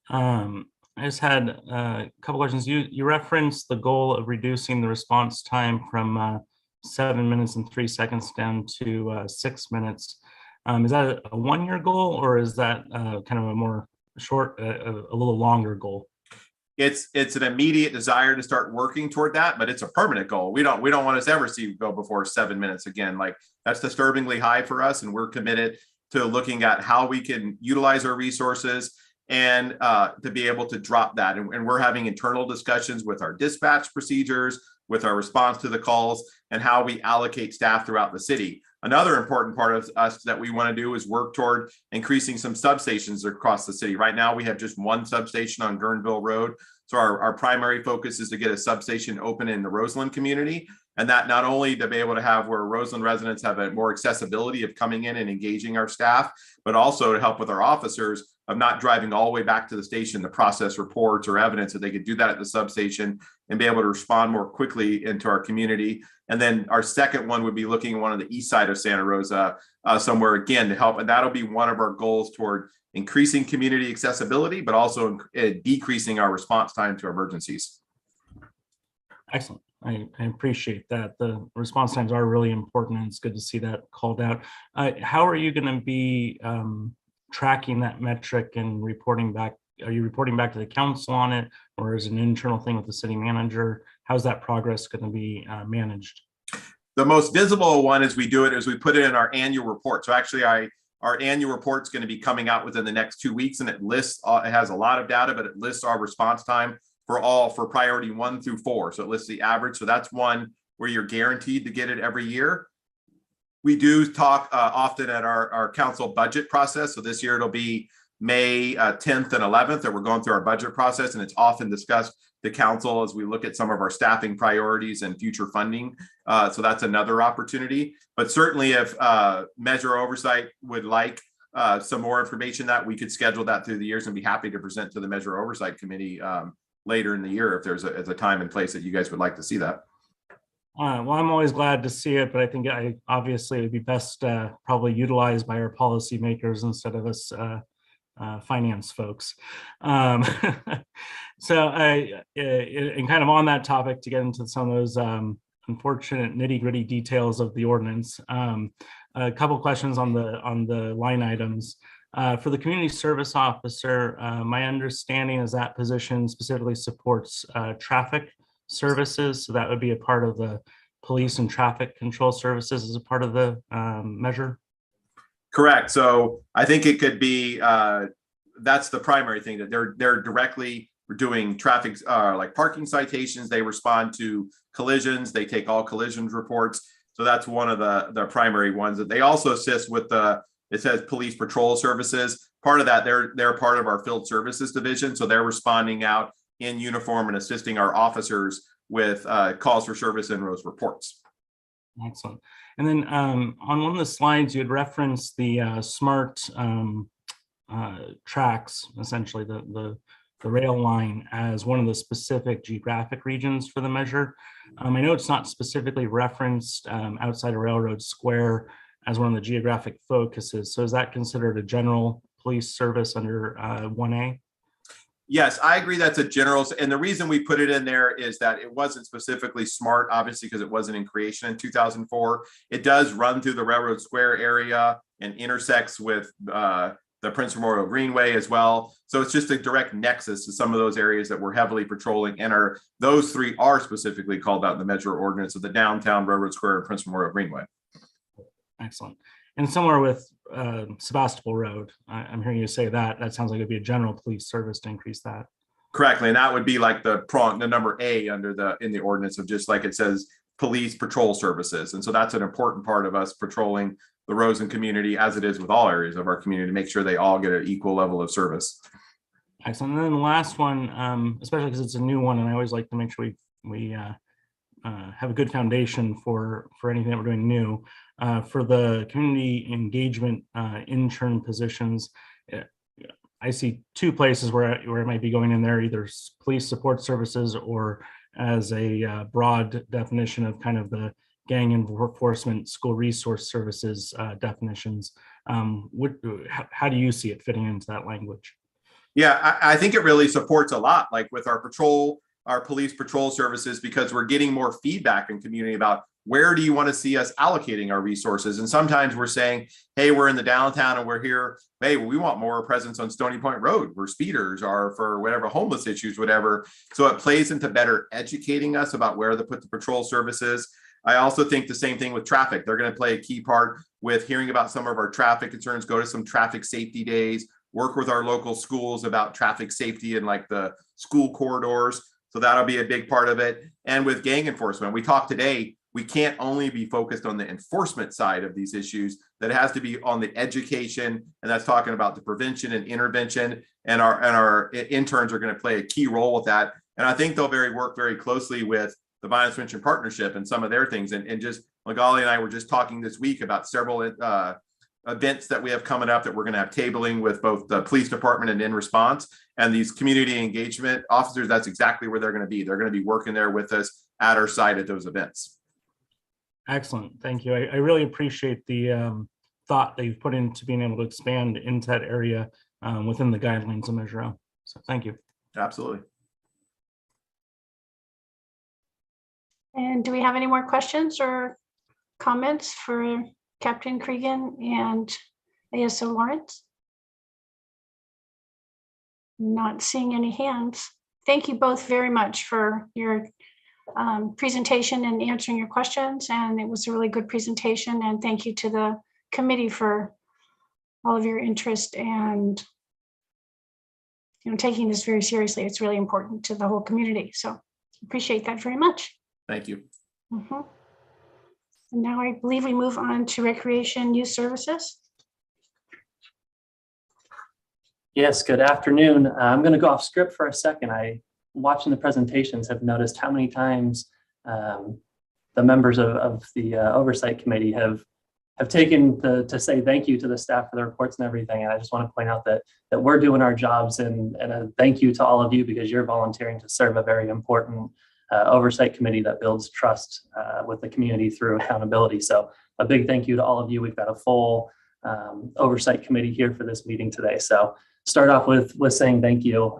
I just had a couple questions. You referenced the goal of reducing the response time from 7 minutes and 3 seconds down to 6 minutes. Is that a 1-year goal, or is that kind of a more short, a little longer goal? It's an immediate desire to start working toward that, but it's a permanent goal. We don't want to ever see go before 7 minutes again. Like, that's disturbingly high for us, and we're committed to looking at how we can utilize our resources and to be able to drop that. And we're having internal discussions with our dispatch procedures, with our response to the calls, and how we allocate staff throughout the city. Another important part of us that we want to do is work toward increasing some substations across the city. Right now, we have just one substation on Guerneville Road. So our primary focus is to get a substation open in the Roseland community. And that not only to be able to have where Roseland residents have a more accessibility of coming in and engaging our staff, but also to help with our officers of not driving all the way back to the station to process reports or evidence, that they could do that at the substation and be able to respond more quickly into our community. And then our second one would be looking at one of the east side of Santa Rosa somewhere again to help. And that'll be one of our goals toward increasing community accessibility, but also decreasing our response time to emergencies. Excellent. I appreciate that. The response times are really important, and it's good to see that called out. How are you going to be tracking that metric and reporting back? Are you reporting back to the council on it, or is it an internal thing with the city manager? How's that progress going to be managed? The most visible one is we put it in our annual report. So actually our annual report is going to be coming out within the next 2 weeks, and it has a lot of data, but it lists our response time for priority 1 through 4. So it lists the average. So that's one where you're guaranteed to get it every year. We do talk often at our council budget process. So this year it'll be May 10th and 11th that we're going through our budget process, and it's often discussed the council as we look at some of our staffing priorities and future funding. So that's another opportunity. But certainly if Measure Oversight would like some more information, that we could schedule that through the years and be happy to present to the Measure Oversight Committee later in the year if there's a time and place that you guys would like to see that. Well, I'm always glad to see it, but I think obviously it would be best probably utilized by our policymakers instead of us finance folks. So and kind of on that topic, to get into some of those unfortunate nitty-gritty details of the ordinance, a couple questions on the line items. For the community service officer, my understanding is that position specifically supports traffic services. So that would be a part of the police and traffic control services as a part of the measure. Correct. So I think it could be, that's the primary thing, that they're directly doing traffic, like parking citations. They respond to collisions. They take all collisions reports. So that's one of the primary ones. That they also assist with it says police patrol services. Part of that, they're part of our field services division. So they're responding out in uniform and assisting our officers with calls for service and those reports. Excellent. And then on one of the slides, you had referenced the smart tracks, essentially the rail line, as one of the specific geographic regions for the measure. I know it's not specifically referenced outside of Railroad Square as one of the geographic focuses. So is that considered a general police service under 1A? Yes, I agree that's a general. And the reason we put it in there is that it wasn't specifically smart, obviously, because it wasn't in creation in 2004. It does run through the Railroad Square area and intersects with the Prince Memorial Greenway as well. So it's just a direct nexus to some of those areas that we're heavily patrolling, and those three are specifically called out in the measure ordinance of the downtown, Railroad Square, and Prince Memorial Greenway. Excellent. And similar with Sebastopol Road, I'm hearing you say that sounds like it'd be a general police service to increase that. Correctly, and that would be like the number A under in the ordinance of, just like it says, police patrol services. And so that's an important part of us patrolling the Rosen community, as it is with all areas of our community, to make sure they all get an equal level of service. Excellent. And then the last one, especially because it's a new one, and I always like to make sure we have a good foundation for anything that we're doing new. For the community engagement intern positions, I see two places where it might be going in there, either police support services or as a broad definition of kind of the gang enforcement school resource services definitions. How do you see it fitting into that language? Yeah, I think it really supports a lot, like with our police patrol services, because we're getting more feedback in community about where do you want to see us allocating our resources. And sometimes we're saying, hey, we're in the downtown and we're here. Hey, we want more presence on Stony Point Road where speeders are, for whatever homeless issues, whatever. So it plays into better educating us about where to put the patrol services. I also think the same thing with traffic. They're going to play a key part with hearing about some of our traffic concerns, go to some traffic safety days, work with our local schools about traffic safety and like the school corridors. So that'll be a big part of it. And with gang enforcement, we talked today, we can't only be focused on the enforcement side of these issues, that it has to be on the education, and that's talking about the prevention and intervention, and our interns are going to play a key role with that. And I think they'll work very closely with the Violence Prevention Partnership and some of their things. And just Magali and I were just talking this week about several events that we have coming up that we're going to have tabling with both the police department and in response, and these community engagement officers. That's exactly where they're going to be. They're going to be working there with us at our site at those events. Excellent. Thank you. I really appreciate the thought that you've put into being able to expand into that area within the guidelines of Measure O. So thank you. Absolutely. And do we have any more questions or comments for Captain Cregan and ASO Lawrence? Not seeing any hands. Thank you both very much for your presentation and answering your questions. And it was a really good presentation. And thank you to the committee for all of your interest and taking this very seriously. It's really important to the whole community. So appreciate that very much. Thank you. And now I believe we move on to Recreation Youth Services. Yes, good afternoon. I'm going to go off script for a second. Watching the presentations, have noticed how many times the members of the Oversight Committee have taken to say thank you to the staff for the reports and everything. And I just want to point out that we're doing our jobs, and a thank you to all of you, because you're volunteering to serve a very important Oversight Committee that builds trust with the community through accountability. So a big thank you to all of you. We've got a full Oversight Committee here for this meeting today. So start off with saying thank you.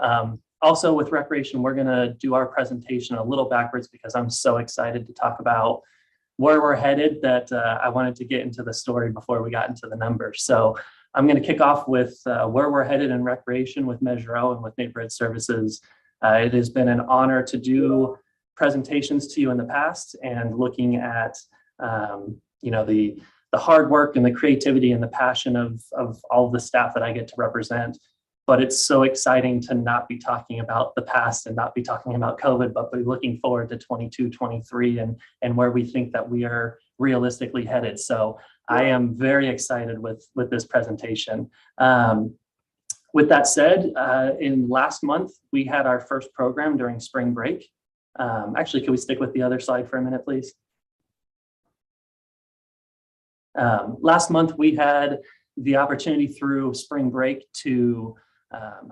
Also with Recreation, we're going to do our presentation a little backwards, because I'm so excited to talk about where we're headed that I wanted to get into the story before we got into the numbers. So I'm going to kick off with where we're headed in Recreation with Measure O and with Neighborhood Services. It has been an honor to do presentations to you in the past, and looking at the hard work and the creativity and the passion of all of the staff that I get to represent, but it's so exciting to not be talking about the past and not be talking about COVID, but be looking forward to 22, 23 and where we think that we are realistically headed. So I am very excited with this presentation. With that said, in last month, we had our first program during spring break. Actually, can we stick with the other slide for a minute, please? Last month, we had the opportunity through spring break to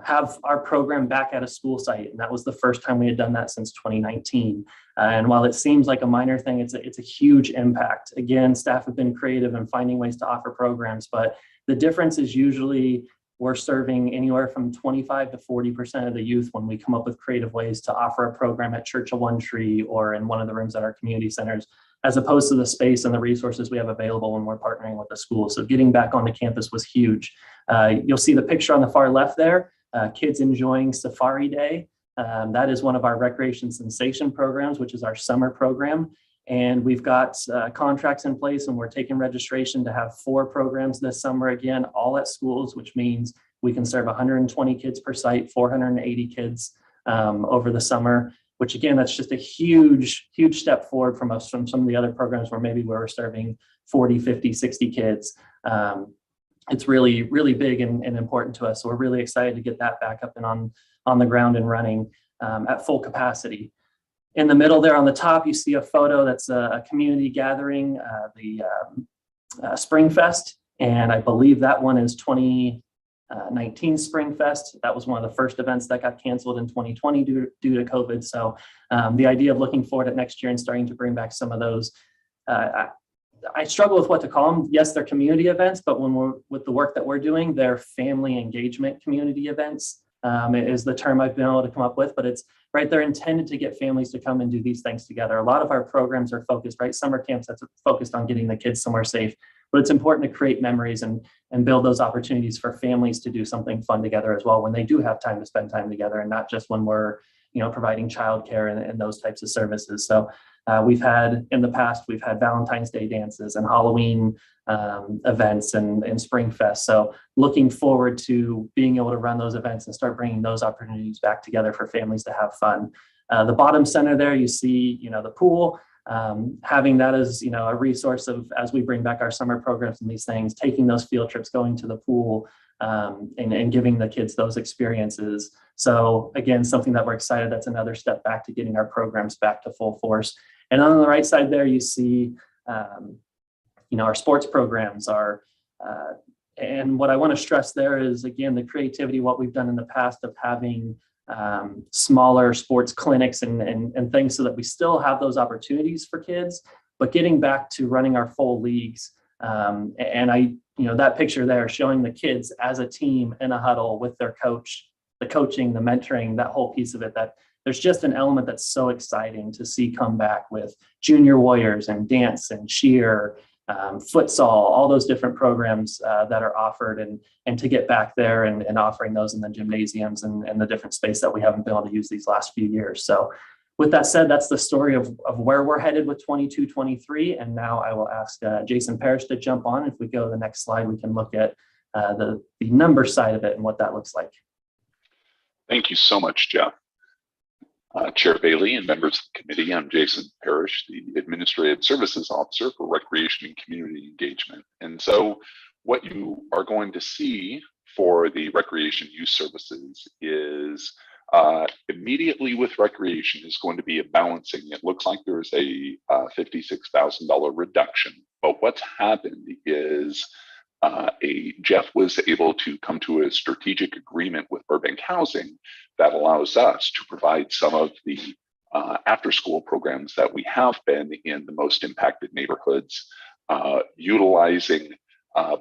have our program back at a school site. And that was the first time we had done that since 2019. And while it seems like a minor thing, it's a huge impact. Again, staff have been creative in finding ways to offer programs, but the difference is usually we're serving anywhere from 25 to 40% of the youth when we come up with creative ways to offer a program at Church of One Tree or in one of the rooms at our community centers, as opposed to the space and the resources we have available when we're partnering with the school. So getting back onto campus was huge. You'll see the picture on the far left there, kids enjoying Safari Day. That is one of our Recreation Sensation programs, which is our summer program. And we've got contracts in place and we're taking registration to have 4 programs this summer, again, all at schools, which means we can serve 120 kids per site, 480 kids over the summer, which again, that's just a huge, huge step forward from us from some of the other programs where maybe we were serving 40, 50, 60 kids. It's really, really big and important to us. So we're really excited to get that back up and on the ground and running at full capacity. In the middle there on the top, you see a photo that's a community gathering, the Spring Fest. And I believe that one is 2019 Spring Fest. That was one of the first events that got canceled in 2020 due to COVID. So the idea of looking forward at next year and starting to bring back some of those, I struggle with what to call them. Yes, they're community events, but when we're with the work that we're doing, they're family engagement community events is the term I've been able to come up with, but it's right. They're intended to get families to come and do these things together. A lot of our programs are focused, right? Summer camps that's focused on getting the kids somewhere safe, but it's important to create memories and build those opportunities for families to do something fun together as well when they do have time to spend time together and not just when we're, providing childcare and those types of services. So we've had in the past, we've had Valentine's Day dances and Halloween events and Spring Fest. So looking forward to being able to run those events and start bringing those opportunities back together for families to have fun. The bottom center there, you see, the pool, having that as, a resource of, as we bring back our summer programs and these things, taking those field trips, going to the pool and giving the kids those experiences. So again, something that we're excited, that's another step back to getting our programs back to full force. And on the right side there, you see, our sports programs are, and what I want to stress there is, again, the creativity, what we've done in the past of having smaller sports clinics and things so that we still have those opportunities for kids, but getting back to running our full leagues. And I, that picture there showing the kids as a team in a huddle with their coach, the coaching, the mentoring, that whole piece of it, that there's just an element that's so exciting to see come back with junior warriors and dance and cheer, futsal, all those different programs that are offered and to get back there and offering those in the gymnasiums and the different space that we haven't been able to use these last few years. So with that said, that's the story of where we're headed with 22-23. And now I will ask Jason Parrish to jump on. If we go to the next slide, we can look at the number side of it and what that looks like. Thank you so much, Jeff. Chair Bailey and members of the committee, I'm Jason Parrish, the Administrative Services Officer for Recreation and Community Engagement. And so what you are going to see for the Recreation Youth Services is immediately with recreation is going to be a balancing. It looks like there's a $56,000 reduction, but what's happened is Jeff was able to come to a strategic agreement with Burbank Housing that allows us to provide some of the after-school programs that we have been in the most impacted neighborhoods, utilizing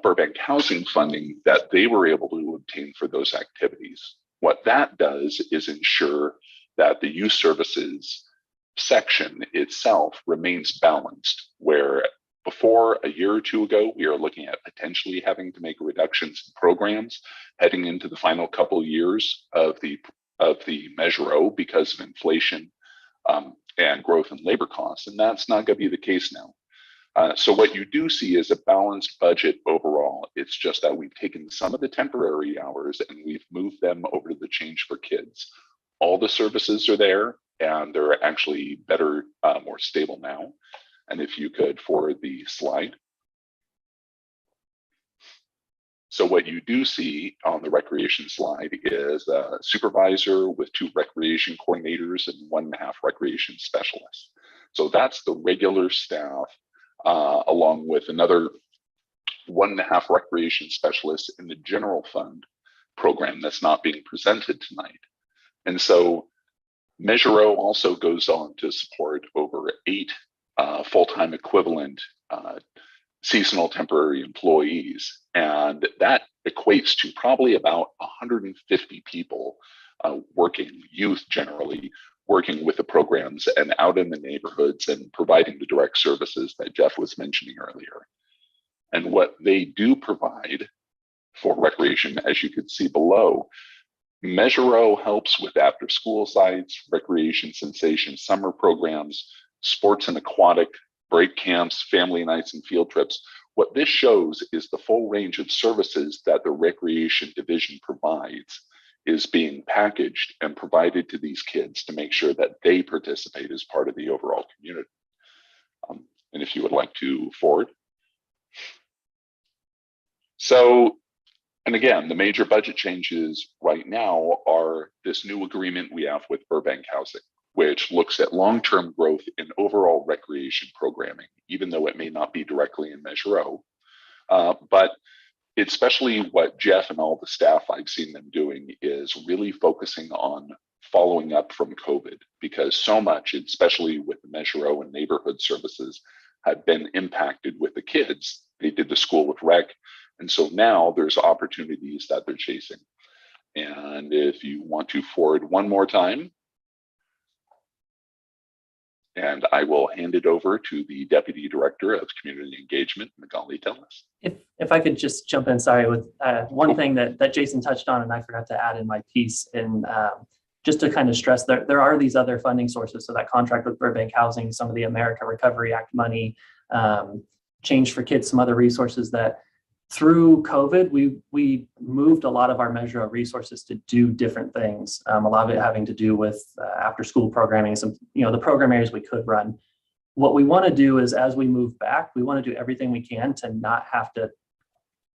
Burbank Housing funding that they were able to obtain for those activities. What that does is ensure that the youth services section itself remains balanced, where before a year or two ago, we are looking at potentially having to make reductions in programs heading into the final couple of years of the Measure O because of inflation and growth in labor costs. And that's not going to be the case now. So what you do see is a balanced budget overall. It's just that we've taken some of the temporary hours and we've moved them over to the Change for Kids. All the services are there and they're actually better, more stable now. And if you could forward the slide. So what you do see on the recreation slide is a supervisor with 2 recreation coordinators and 1.5 recreation specialists. So that's the regular staff, along with another 1.5 recreation specialists in the general fund program that's not being presented tonight. And so Measure O also goes on to support over 8 full-time equivalent seasonal temporary employees. And that equates to probably about 150 people working, youth generally, working with the programs and out in the neighborhoods and providing the direct services that Jeff was mentioning earlier. And what they do provide for recreation, as you can see below, Measure O helps with after school sites, recreation sensation summer programs, sports and aquatic, break camps, family nights, and field trips. What this shows is the full range of services that the recreation division provides is being packaged and provided to these kids to make sure that they participate as part of the overall community. And if you would like to forward. So, and again, the major budget changes right now are this new agreement we have with Burbank Housing, which looks at long-term growth in overall recreation programming, even though it may not be directly in Measure O. But especially what Jeff and all the staff I've seen them doing is really focusing on following up from COVID, because so much, especially with the Measure O and neighborhood services, have been impacted with the kids. They did the school with rec. And so now there's opportunities that they're chasing. And if you want to forward one more time, and I will hand it over to the Deputy Director of Community Engagement, Magali Tellis. If I could just jump in, sorry, with one thing that Jason touched on and I forgot to add in my piece, and just to kind of stress that there are these other funding sources. So that contract with Burbank Housing, some of the America Recovery Act money, Change for Kids, some other resources that through COVID, we moved a lot of our Measure O resources to do different things. A lot of it having to do with after school programming, some, the program areas we could run. What we want to do is, as we move back, we want to do everything we can to not have to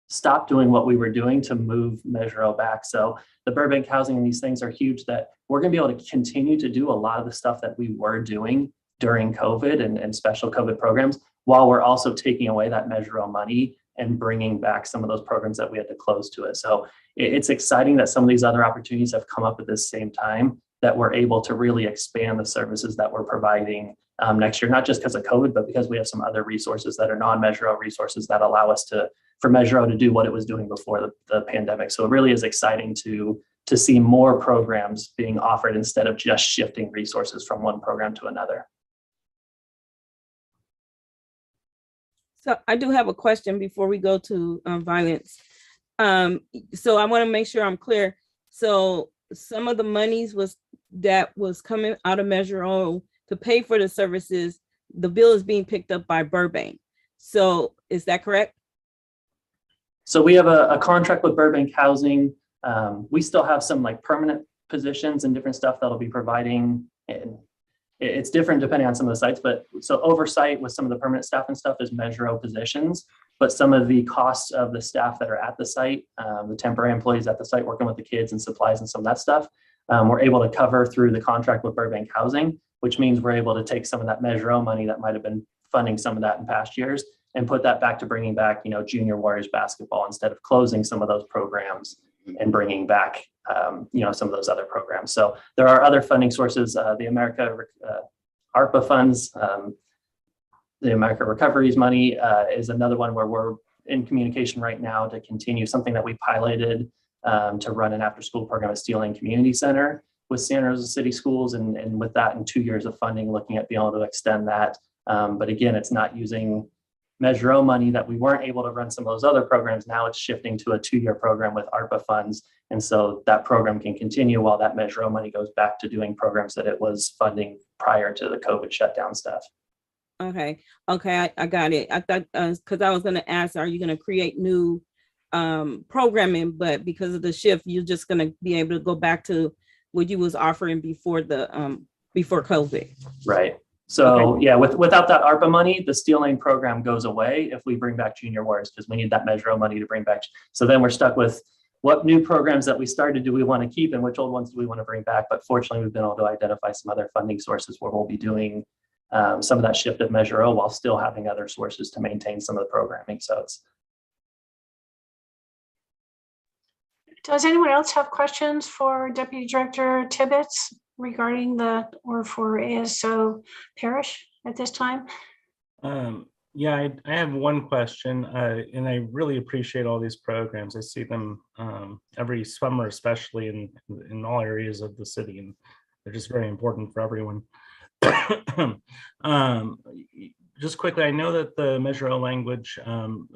stop doing what we were doing to move Measure O back. So the Burbank Housing and these things are huge, that we're going to be able to continue to do a lot of the stuff that we were doing during COVID and special COVID programs, while we're also taking away that Measure O money and bringing back some of those programs that we had to close to it. So it's exciting that some of these other opportunities have come up at the same time, that we're able to really expand the services that we're providing next year, not just because of COVID, but because we have some other resources that are non-Measure O resources that allow us for Measure O to do what it was doing before the pandemic. So it really is exciting to see more programs being offered instead of just shifting resources from one program to another. So I do have a question before we go to violence. So I want to make sure I'm clear. So some of the monies that was coming out of Measure O to pay for the services, the bill is being picked up by Burbank. So is that correct? So we have a contract with Burbank Housing. We still have some like permanent positions and different stuff that'll be providing, and it's different depending on some of the sites, but so Oversight with some of the permanent staff and stuff is Measure O positions, but some of the costs of the staff that are at the site, the temporary employees at the site working with the kids and supplies and some of that stuff, we're able to cover through the contract with Burbank Housing, which means we're able to take some of that Measure O money that might have been funding some of that in past years and put that back to bringing back, Junior Warriors basketball instead of closing some of those programs and bringing back, some of those other programs. So there are other funding sources. The America ARPA funds, the America Recoveries money is another one where we're in communication right now to continue something that we piloted to run an after-school program at Steel Lane Community Center with Santa Rosa City Schools, and with that in 2 years of funding, looking at being able to extend that. But again, it's not using Measure O money that we weren't able to run some of those other programs. Now it's shifting to a 2-year program with ARPA funds. And so that program can continue while that Measure O money goes back to doing programs that it was funding prior to the COVID shutdown stuff. Okay, I got it. I thought, because I was gonna ask, are you gonna create new programming? But because of the shift, you're just gonna be able to go back to what you was offering before the before COVID. Right. So yeah, without that ARPA money, the Steel Lane program goes away if we bring back junior wars, because we need that Measure O money to bring back. So then we're stuck with what new programs that we started do we want to keep and which old ones do we want to bring back? But fortunately, we've been able to identify some other funding sources where we'll be doing some of that shift of Measure O while still having other sources to maintain some of the programming. So it's. Does anyone else have questions for Deputy Director Tibbetts regarding or for ASO Parish at this time? Yeah, I have one question, and I really appreciate all these programs. I see them every summer, especially in all areas of the city, and they're just very important for everyone. Just quickly, I know that the Measure O language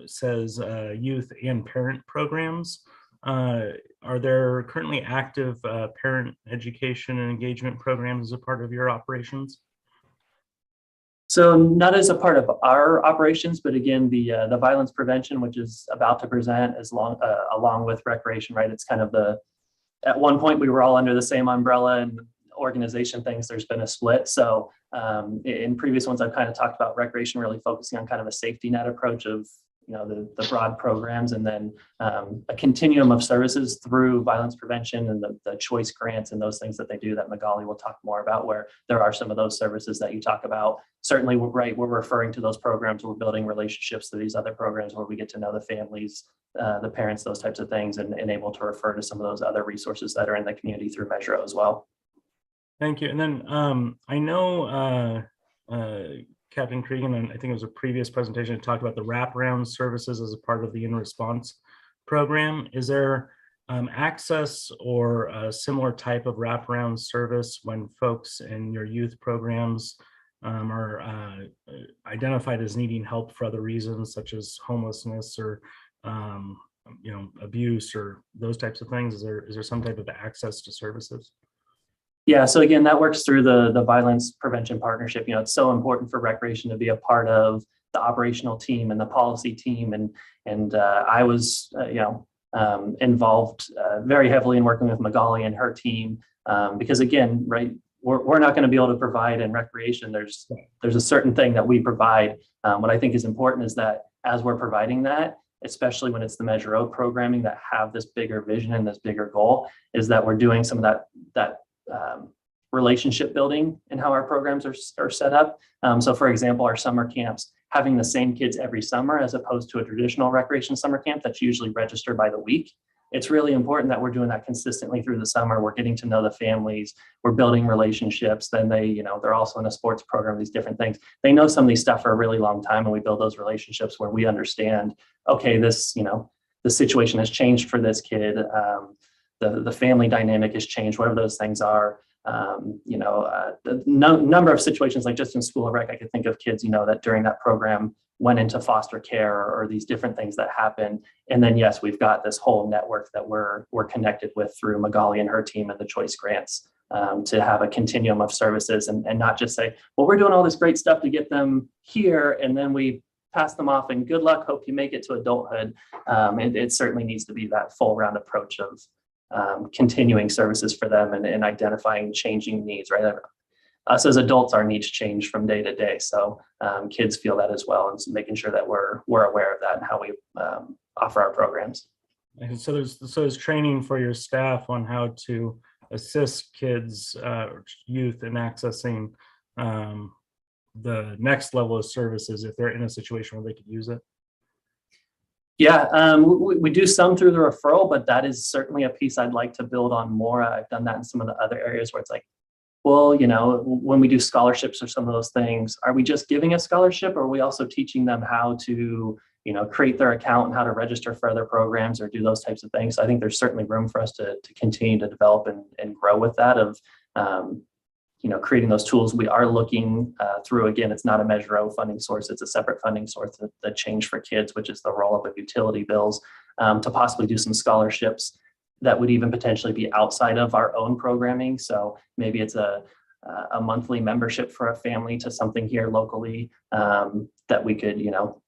says youth and parent programs. Are there currently active parent education and engagement programs as a part of your operations? So not as a part of our operations, but again, the violence prevention, which is about to present along with recreation, right? It's kind of at one point we were all under the same umbrella, and organization things, there's been a split. So in previous ones, I've kind of talked about recreation really focusing on kind of a safety net approach of, the broad programs, and then a continuum of services through violence prevention and the choice grants and those things that they do that Magali will talk more about, where there are some of those services that you talk about. Certainly, right, we're referring to those programs. We're building relationships to these other programs where we get to know the families, the parents, those types of things, and able to refer to some of those other resources that are in the community through Measure O as well. Thank you. And then I know Captain Cregan, and I think it was a previous presentation, talked about the wraparound services as a part of the in-response program. Is there access or a similar type of wraparound service when folks in your youth programs are identified as needing help for other reasons, such as homelessness or abuse or those types of things? Is there some type of access to services? Yeah, so again, that works through the violence prevention partnership. It's so important for recreation to be a part of the operational team and the policy team, and I was involved very heavily in working with Magali and her team, because again, right, we're not going to be able to provide in recreation. There's a certain thing that we provide. What I think is important is that as we're providing that, especially when it's the Measure O programming that have this bigger vision and this bigger goal, is that we're doing some of that relationship building and how our programs are set up. So for example, our summer camps, having the same kids every summer as opposed to a traditional recreation summer camp that's usually registered by the week. It's really important that we're doing that consistently through the summer. We're getting to know the families, we're building relationships. Then they're also in a sports program, these different things. They know some of these stuff for a really long time, and we build those relationships where we understand, okay, the situation has changed for this kid. The family dynamic has changed, whatever those things are. The number of situations, like just in School of Rec, I could think of kids, that during that program went into foster care or these different things that happen. And then, yes, we've got this whole network that we're connected with through Magali and her team and the choice grants, to have a continuum of services and not just say, well, we're doing all this great stuff to get them here, and then we pass them off and good luck, hope you make it to adulthood. It certainly needs to be that full round approach of continuing services for them and identifying changing needs, right? Us as adults, our needs change from day to day. So kids feel that as well, and so making sure that we're aware of that and how we offer our programs. And so there's training for your staff on how to assist kids, youth in accessing the next level of services if they're in a situation where they could use it. Yeah, we do some through the referral, but that is certainly a piece I'd like to build on more. I've done that in some of the other areas where it's like, well, when we do scholarships or some of those things, are we just giving a scholarship, or are we also teaching them how to, create their account and how to register for other programs or do those types of things? So I think there's certainly room for us to continue to develop and grow with that of, creating those tools. We are looking through, again, it's not a Measure O funding source, it's a separate funding source, the Change for Kids, which is the roll-up of utility bills, to possibly do some scholarships that would even potentially be outside of our own programming. So maybe it's a a monthly membership for a family to something here locally, that we could,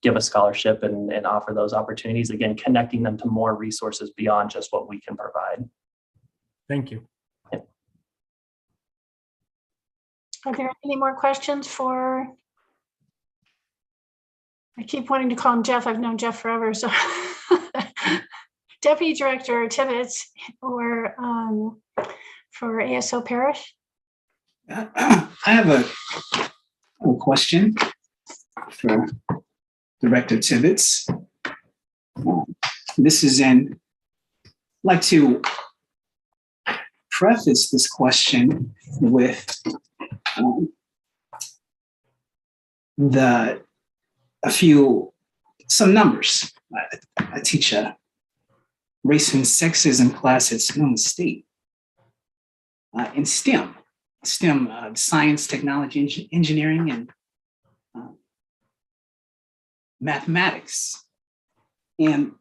give a scholarship and offer those opportunities, again, connecting them to more resources beyond just what we can provide. Thank you. Are there any more questions for? I keep wanting to call him Jeff. I've known Jeff forever. So Deputy Director Tibbetts or for ASO Parish. I have a question for Director Tibbetts. This is I'd like to preface this question with some numbers. I teach a race and sexism class at Sonoma State in STEM, science, technology, engineering, and mathematics. And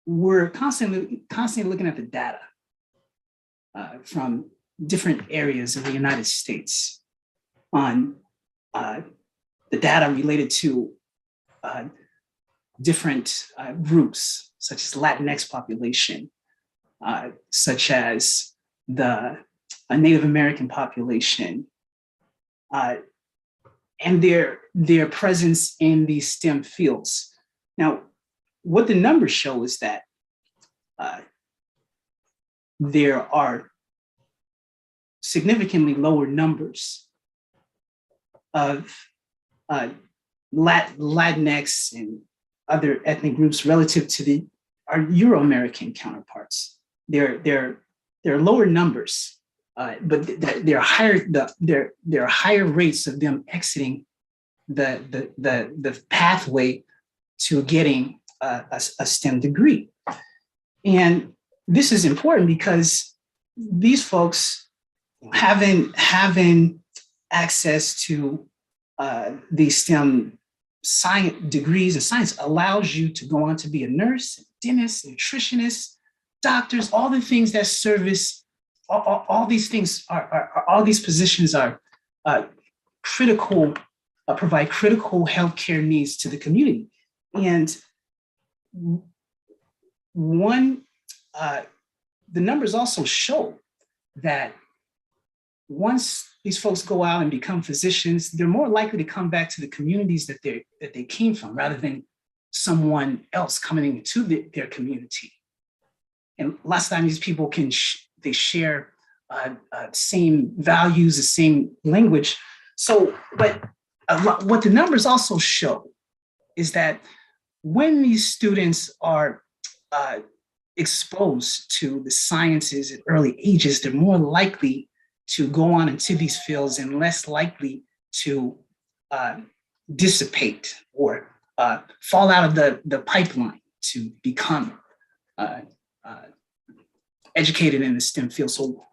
we're constantly looking at the data from different areas of the United States on the data related to different groups, such as Latinx population, such as the Native American population, and their presence in these STEM fields. Now, what the numbers show is that there are significantly lower numbers of Latinx and other ethnic groups relative to our Euro-American counterparts. There are lower numbers, but there are higher rates of them exiting the pathway to getting a STEM degree. And this is important because these folks having access to these STEM science degrees and science allows you to go on to be a nurse, dentist, nutritionist, doctors, all the things that service, all these things all these positions are critical, provide critical healthcare needs to the community. And the numbers also show that once these folks go out and become physicians, they're more likely to come back to the communities that they came from, rather than someone else coming into their community. And lots of times these people they share same values, the same language. So, but what the numbers also show is that when these students are exposed to the sciences at early ages, they're more likely to go on into these fields and less likely to dissipate or fall out of the pipeline to become educated in the STEM field. So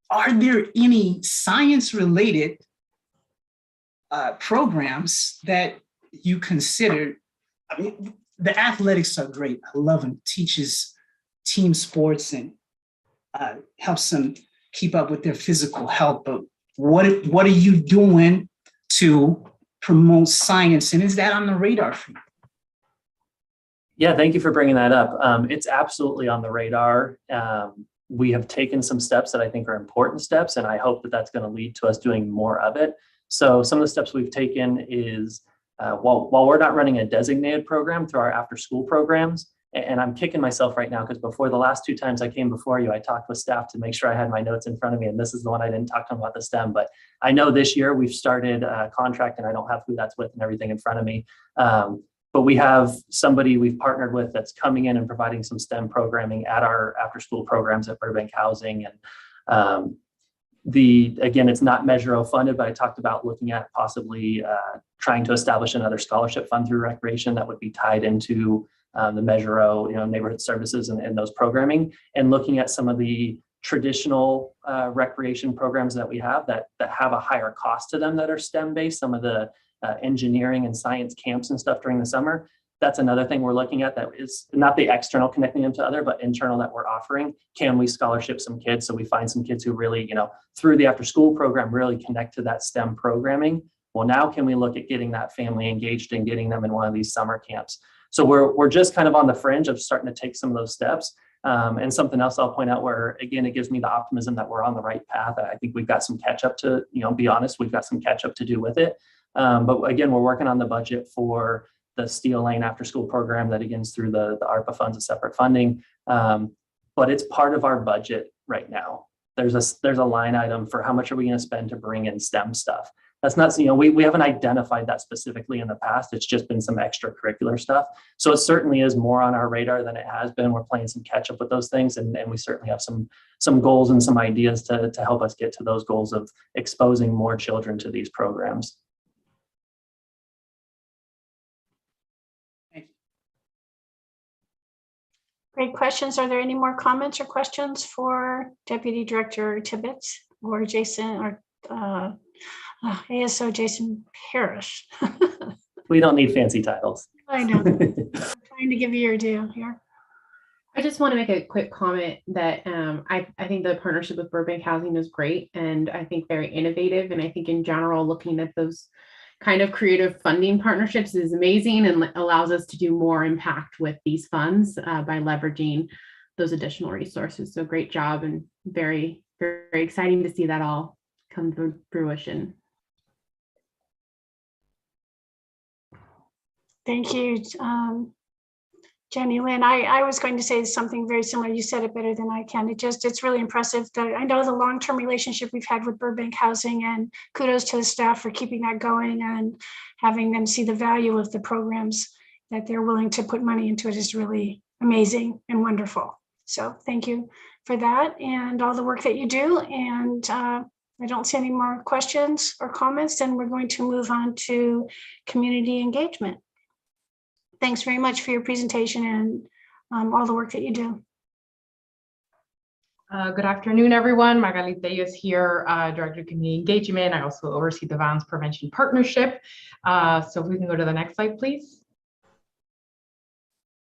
are there any science-related programs that you consider? I mean, the athletics are great. I love them. Teaches team sports and helps them keep up with their physical health. But what are you doing to promote science? And is that on the radar for you? Yeah, thank you for bringing that up. It's absolutely on the radar. We have taken some steps that I think are important steps, and I hope that that's going to lead to us doing more of it. So some of the steps we've taken is while we're not running a designated program through our after school programs, and I'm kicking myself right now because before the last two times I came before you, I talked with staff to make sure I had my notes in front of me. And this is the one I didn't talk to them about the STEM, but I know this year we've started a contract and I don't have who that's with and everything in front of me. But we have somebody we've partnered with that's coming in and providing some STEM programming at our after school programs at Burbank Housing. And again, it's not Measure O funded, but I talked about looking at possibly trying to establish another scholarship fund through recreation that would be tied into the Measure O, neighborhood services and those programming, and looking at some of the traditional recreation programs that we have that have a higher cost to them that are STEM based, some of the engineering and science camps and stuff during the summer. that's another thing we're looking at, that is not the external connecting them to other, but internal that we're offering. Can we scholarship some kids so we find some kids who really, you know, through the after school program really connect to that STEM programming? Well, now can we look at getting that family engaged and getting them in one of these summer camps? So we're just kind of on the fringe of starting to take some of those steps. And something else I'll point out where, again, it gives me the optimism that we're on the right path. I think we've got some catch up to, you know, be honest, we've got some catch up to do with it. But again, we're working on the budget for the Steel Lane after school program that again is through the ARPA funds and separate funding. But it's part of our budget right now. There's a line item for how much are we going to spend to bring in STEM stuff. That's not, you know, we haven't identified that specifically in the past. It's just been some extracurricular stuff. So it certainly is more on our radar than it has been. We're playing some catch up with those things. And we certainly have some goals and some ideas to help us get to those goals of exposing more children to these programs. Great questions. Are there any more comments or questions for Deputy Director Tibbetts or Jason or ASO Jason Parrish? We don't need fancy titles. I know. I'm trying to give you your due here. I just want to make a quick comment that I think the partnership with Burbank Housing is great, and I think very innovative. And I think in general, looking at those kind of creative funding partnerships is amazing and allows us to do more impact with these funds by leveraging those additional resources. So great job, and very, very exciting to see that all come to fruition. Thank you, Jenny Lynn. I was going to say something very similar. You said it better than I can. It's really impressive. I know the long-term relationship we've had with Burbank Housing, and kudos to the staff for keeping that going and having them see the value of the programs that they're willing to put money into. It is really amazing and wonderful. So thank you for that and all the work that you do. And I don't see any more questions or comments. Then we're going to move on to community engagement. Thanks very much for your presentation and all the work that you do. Good afternoon, everyone. Margarita is here, Director of Community Engagement. I also oversee the Violence Prevention Partnership. So if we can go to the next slide, please.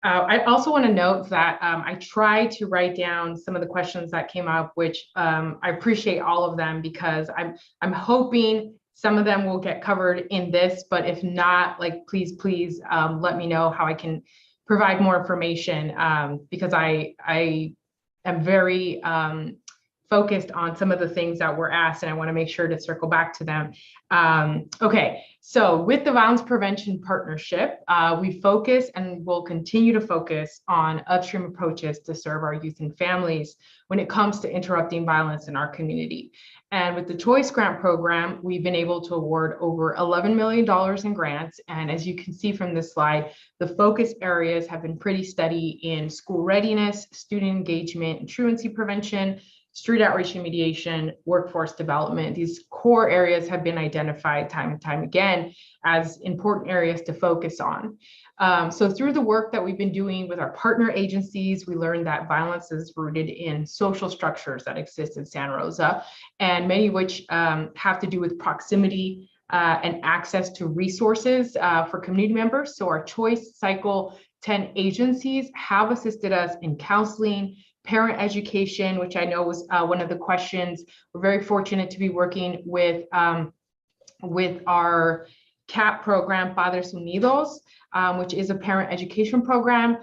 I also want to note that I tried to write down some of the questions that came up, which I appreciate all of them, because I'm hoping some of them will get covered in this, but if not, like, please let me know how I can provide more information, because I am very focused on some of the things that were asked, and I want to make sure to circle back to them. Okay, so with the Violence Prevention Partnership, we focus and will continue to focus on upstream approaches to serve our youth and families when it comes to interrupting violence in our community. And with the Choice Grant Program, we've been able to award over $11 million in grants. And as you can see from this slide, the focus areas have been pretty steady in school readiness, student engagement and truancy prevention, street outreach and mediation, workforce development. These core areas have been identified time and time again as important areas to focus on. So through the work that we've been doing with our partner agencies, we learned that violence is rooted in social structures that exist in Santa Rosa, and many of which have to do with proximity and access to resources for community members. So our Choice Cycle 10 agencies have assisted us in counseling, parent education, which I know was one of the questions. We're very fortunate to be working with our CAP program, Padres Unidos, which is a parent education program,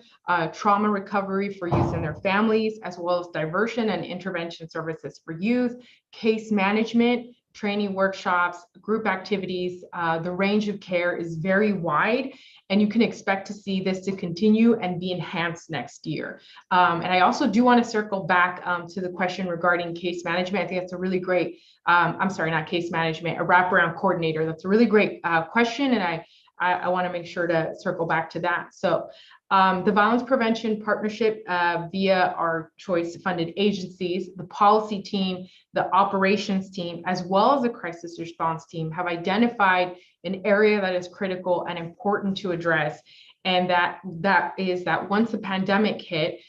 trauma recovery for youth and their families, as well as diversion and intervention services for youth, case management, training workshops, group activities. The range of care is very wide, and you can expect to see this to continue and be enhanced next year. And I also do want to circle back to the question regarding case management. I think that's a really great, I'm sorry, not case management, a wraparound coordinator. That's a really great question, and I want to make sure to circle back to that. So the Violence Prevention Partnership via our Choice funded agencies, the policy team, the operations team, as well as the crisis response team have identified an area that is critical and important to address. And that is that once the pandemic hit,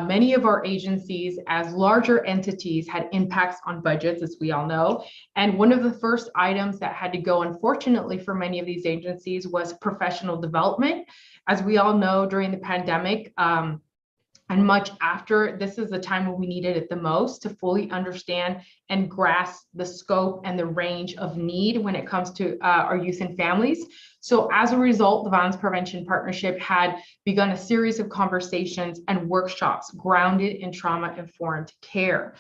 many of our agencies as larger entities had impacts on budgets, as we all know. And one of the first items that had to go, unfortunately, for many of these agencies was professional development. As we all know, during the pandemic, and much after, this is the time when we needed it the most to fully understand and grasp the scope and the range of need when it comes to our youth and families. So as a result, the Violence Prevention Partnership had begun a series of conversations and workshops grounded in trauma-informed care.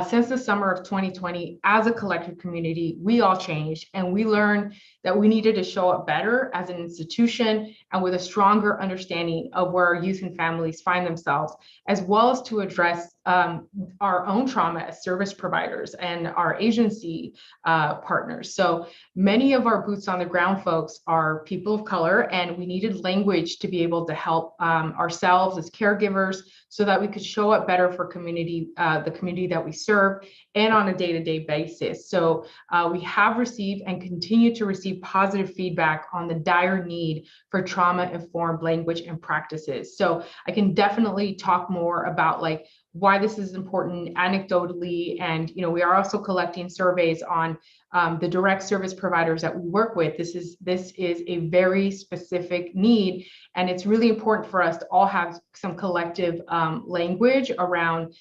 Since the summer of 2020, as a collective community, we all changed, and we learned that we needed to show up better as an institution and with a stronger understanding of where our youth and families find themselves, as well as to address our own trauma as service providers and our agency partners. So many of our boots on the ground folks are people of color, and we needed language to be able to help ourselves as caregivers so that we could show up better for community, the community that we serve, and on a day-to-day basis. So we have received and continue to receive positive feedback on the dire need for trauma-informed language and practices. So I can definitely talk more about like why this is important anecdotally. And, you know, we are also collecting surveys on the direct service providers that we work with. This is a very specific need, and it's really important for us to all have some collective language around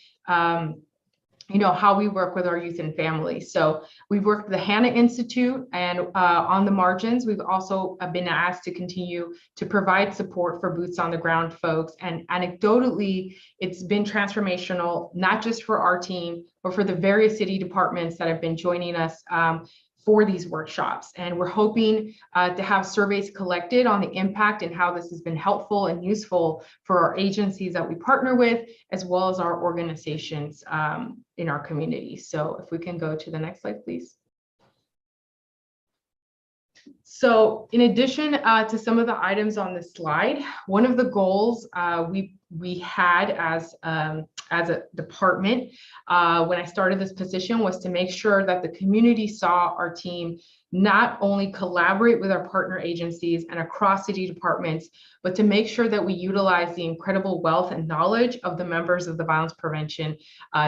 you know, how we work with our youth and families. So we've worked with the Hannah Institute, and on the margins, we've also been asked to continue to provide support for boots on the ground folks. And anecdotally, it's been transformational, not just for our team, but for the various city departments that have been joining us for these workshops. And we're hoping to have surveys collected on the impact and how this has been helpful and useful for our agencies that we partner with, as well as our organizations in our community. So if we can go to the next slide, please. So in addition to some of the items on this slide, one of the goals we had as a department when I started this position was to make sure that the community saw our team not only collaborate with our partner agencies and across city departments, but to make sure that we utilize the incredible wealth and knowledge of the members of the violence prevention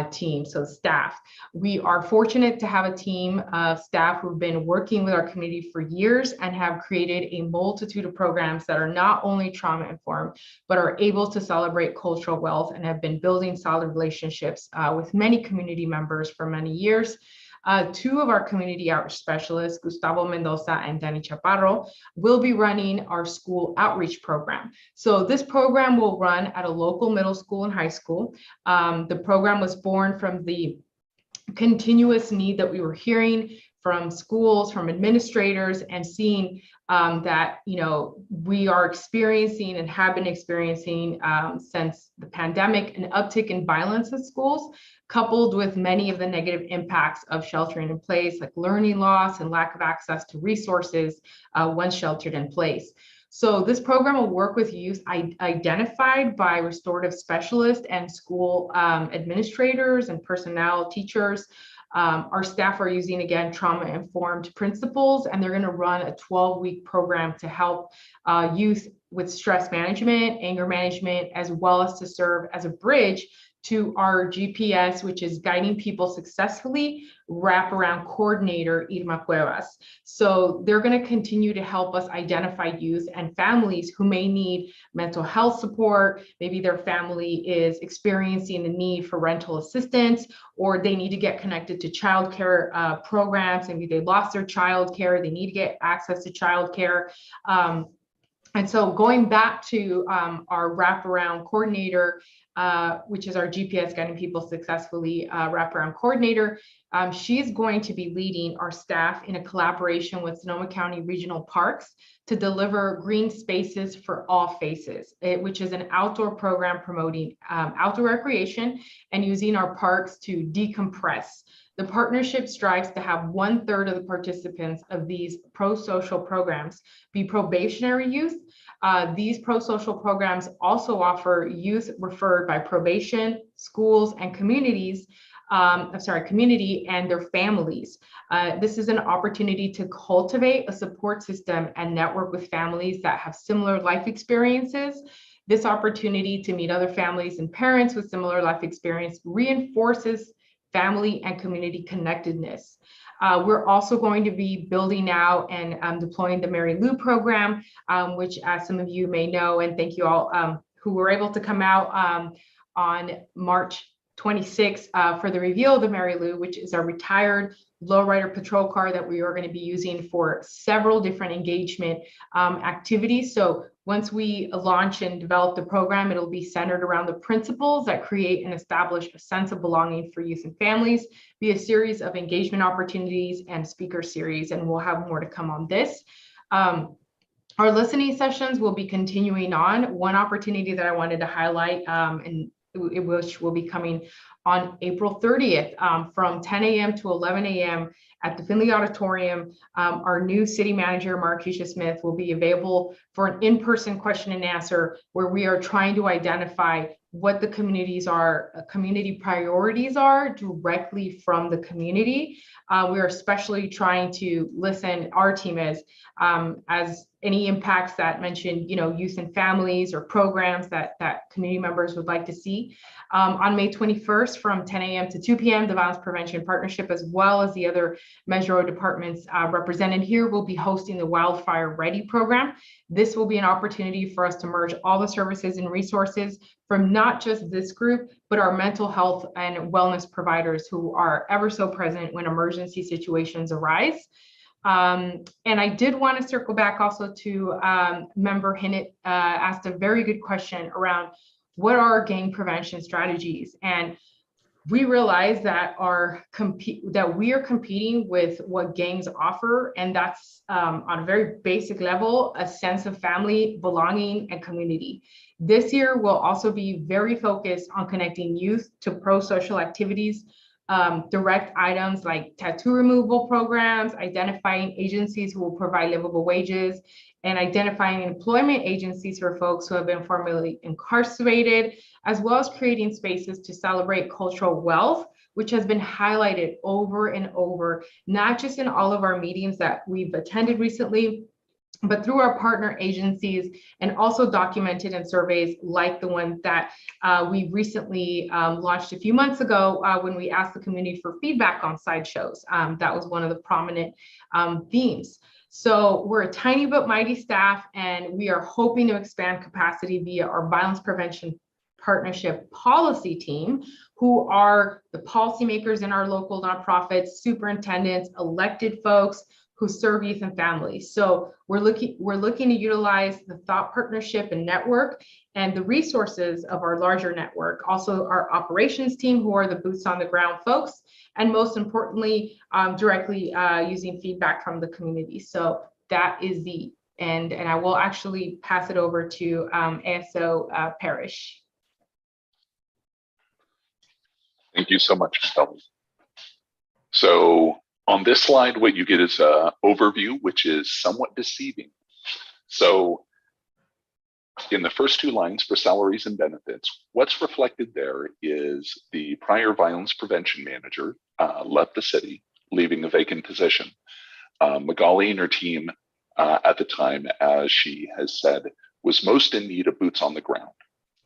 team, so staff. We are fortunate to have a team of staff who've been working with our community for years and have created a multitude of programs that are not only trauma informed, but are able to celebrate cultural wealth and have been building solid relationships with many community members for many years. Two of our community outreach specialists, Gustavo Mendoza and Danny Chaparro, will be running our school outreach program. So this program will run at a local middle school and high school. The program was born from the continuous need that we were hearing from schools, from administrators, and seeing that, you know, we are experiencing and have been experiencing since the pandemic an uptick in violence at schools, coupled with many of the negative impacts of sheltering in place, like learning loss and lack of access to resources once sheltered in place. So this program will work with youth identified by restorative specialists and school administrators and personnel, teachers. Our staff are using, again, trauma-informed principles, and they're going to run a 12-week program to help youth with stress management, anger management, as well as to serve as a bridge to our GPS, which is Guiding People Successfully Wraparound Coordinator, Irma Cuevas. So they're going to continue to help us identify youth and families who may need mental health support. Maybe their family is experiencing the need for rental assistance, or they need to get connected to childcare programs. Maybe they lost their childcare, they need to get access to childcare. And so going back to our wraparound coordinator, which is our GPS Guiding People Successfully wraparound coordinator, she's going to be leading our staff in a collaboration with Sonoma County Regional Parks to deliver green spaces for all faces, which is an outdoor program promoting outdoor recreation and using our parks to decompress. The partnership strives to have 1/3 of the participants of these pro-social programs be probationary youth. These pro-social programs also offer youth referred by probation, schools, and communities community and their families. This is an opportunity to cultivate a support system and network with families that have similar life experiences. This opportunity to meet other families and parents with similar life experience reinforces family and community connectedness. We're also going to be building out and deploying the Mary Lou program, which as some of you may know, and thank you all who were able to come out on March 26th for the reveal of the Mary Lou, which is our retired lowrider patrol car that we are going to be using for several different engagement activities. So once we launch and develop the program, it'll be centered around the principles that create and establish a sense of belonging for youth and families via a series of engagement opportunities and speaker series, and we'll have more to come on this. Our listening sessions will be continuing on. One opportunity that I wanted to highlight, which will be coming on April 30th from 10 a.m. to 11 a.m. at the Finley Auditorium. Our new city manager, Marquisha Smith, will be available for an in-person question and answer where we are trying to identify what the community priorities are directly from the community. We are especially trying to listen, our team is, as any impacts that mention, youth and families or programs that community members would like to see. On May 21st from 10 a.m. to 2 p.m., the Violence Prevention Partnership, as well as the other Measure O departments represented here, will be hosting the Wildfire Ready program. This will be an opportunity for us to merge all the services and resources from not just this group, but our mental health and wellness providers who are ever so present when emergency situations arise. And I did want to circle back also to Member Hinnett asked a very good question around what are gang prevention strategies? And we realize that we are competing with what gangs offer, and that's on a very basic level, a sense of family, belonging, and community. This year, we'll also be very focused on connecting youth to pro-social activities, direct items like tattoo removal programs, identifying agencies who will provide livable wages, and identifying employment agencies for folks who have been formerly incarcerated, as well as creating spaces to celebrate cultural wealth, which has been highlighted over and over, not just in all of our meetings that we've attended recently, but through our partner agencies and also documented in surveys like the one that we recently launched a few months ago when we asked the community for feedback on sideshows. That was one of the prominent themes. So we're a tiny but mighty staff, and we are hoping to expand capacity via our Violence Prevention Partnership policy team, who are the policymakers in our local nonprofits, superintendents, elected folks who serve youth and families. So we're looking to utilize the thought partnership and network and the resources of our larger network. Also our operations team, who are the boots on the ground folks, and most importantly, directly using feedback from the community. So that is the end, and I will actually pass it over to ASO Parrish. Thank you so much, Kelly. So on this slide, what you get is an overview, which is somewhat deceiving. So in the first two lines for salaries and benefits, what's reflected there is the prior violence prevention manager left the city, leaving a vacant position. Magali and her team at the time, as she has said, was most in need of boots on the ground.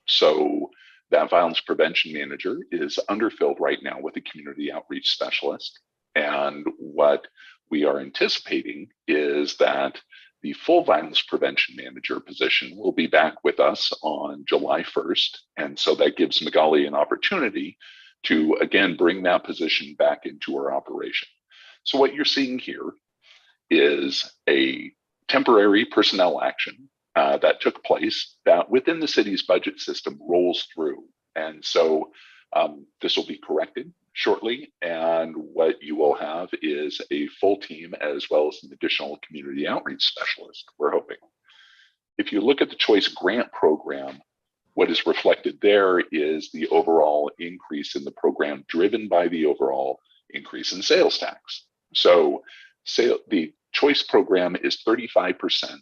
So that violence prevention manager is underfilled right now with a community outreach specialist. And what we are anticipating is that the full violence prevention manager position will be back with us on July 1st. And so that gives Magali an opportunity to, again, bring that position back into our operation. So what you're seeing here is a temporary personnel action that took place that within the city's budget system rolls through. And so this will be corrected shortly. And what you will have is a full team as well as an additional community outreach specialist, we're hoping. If you look at the Choice Grant Program, what is reflected there is the overall increase in the program driven by the overall increase in sales tax. So the Choice Program is 35%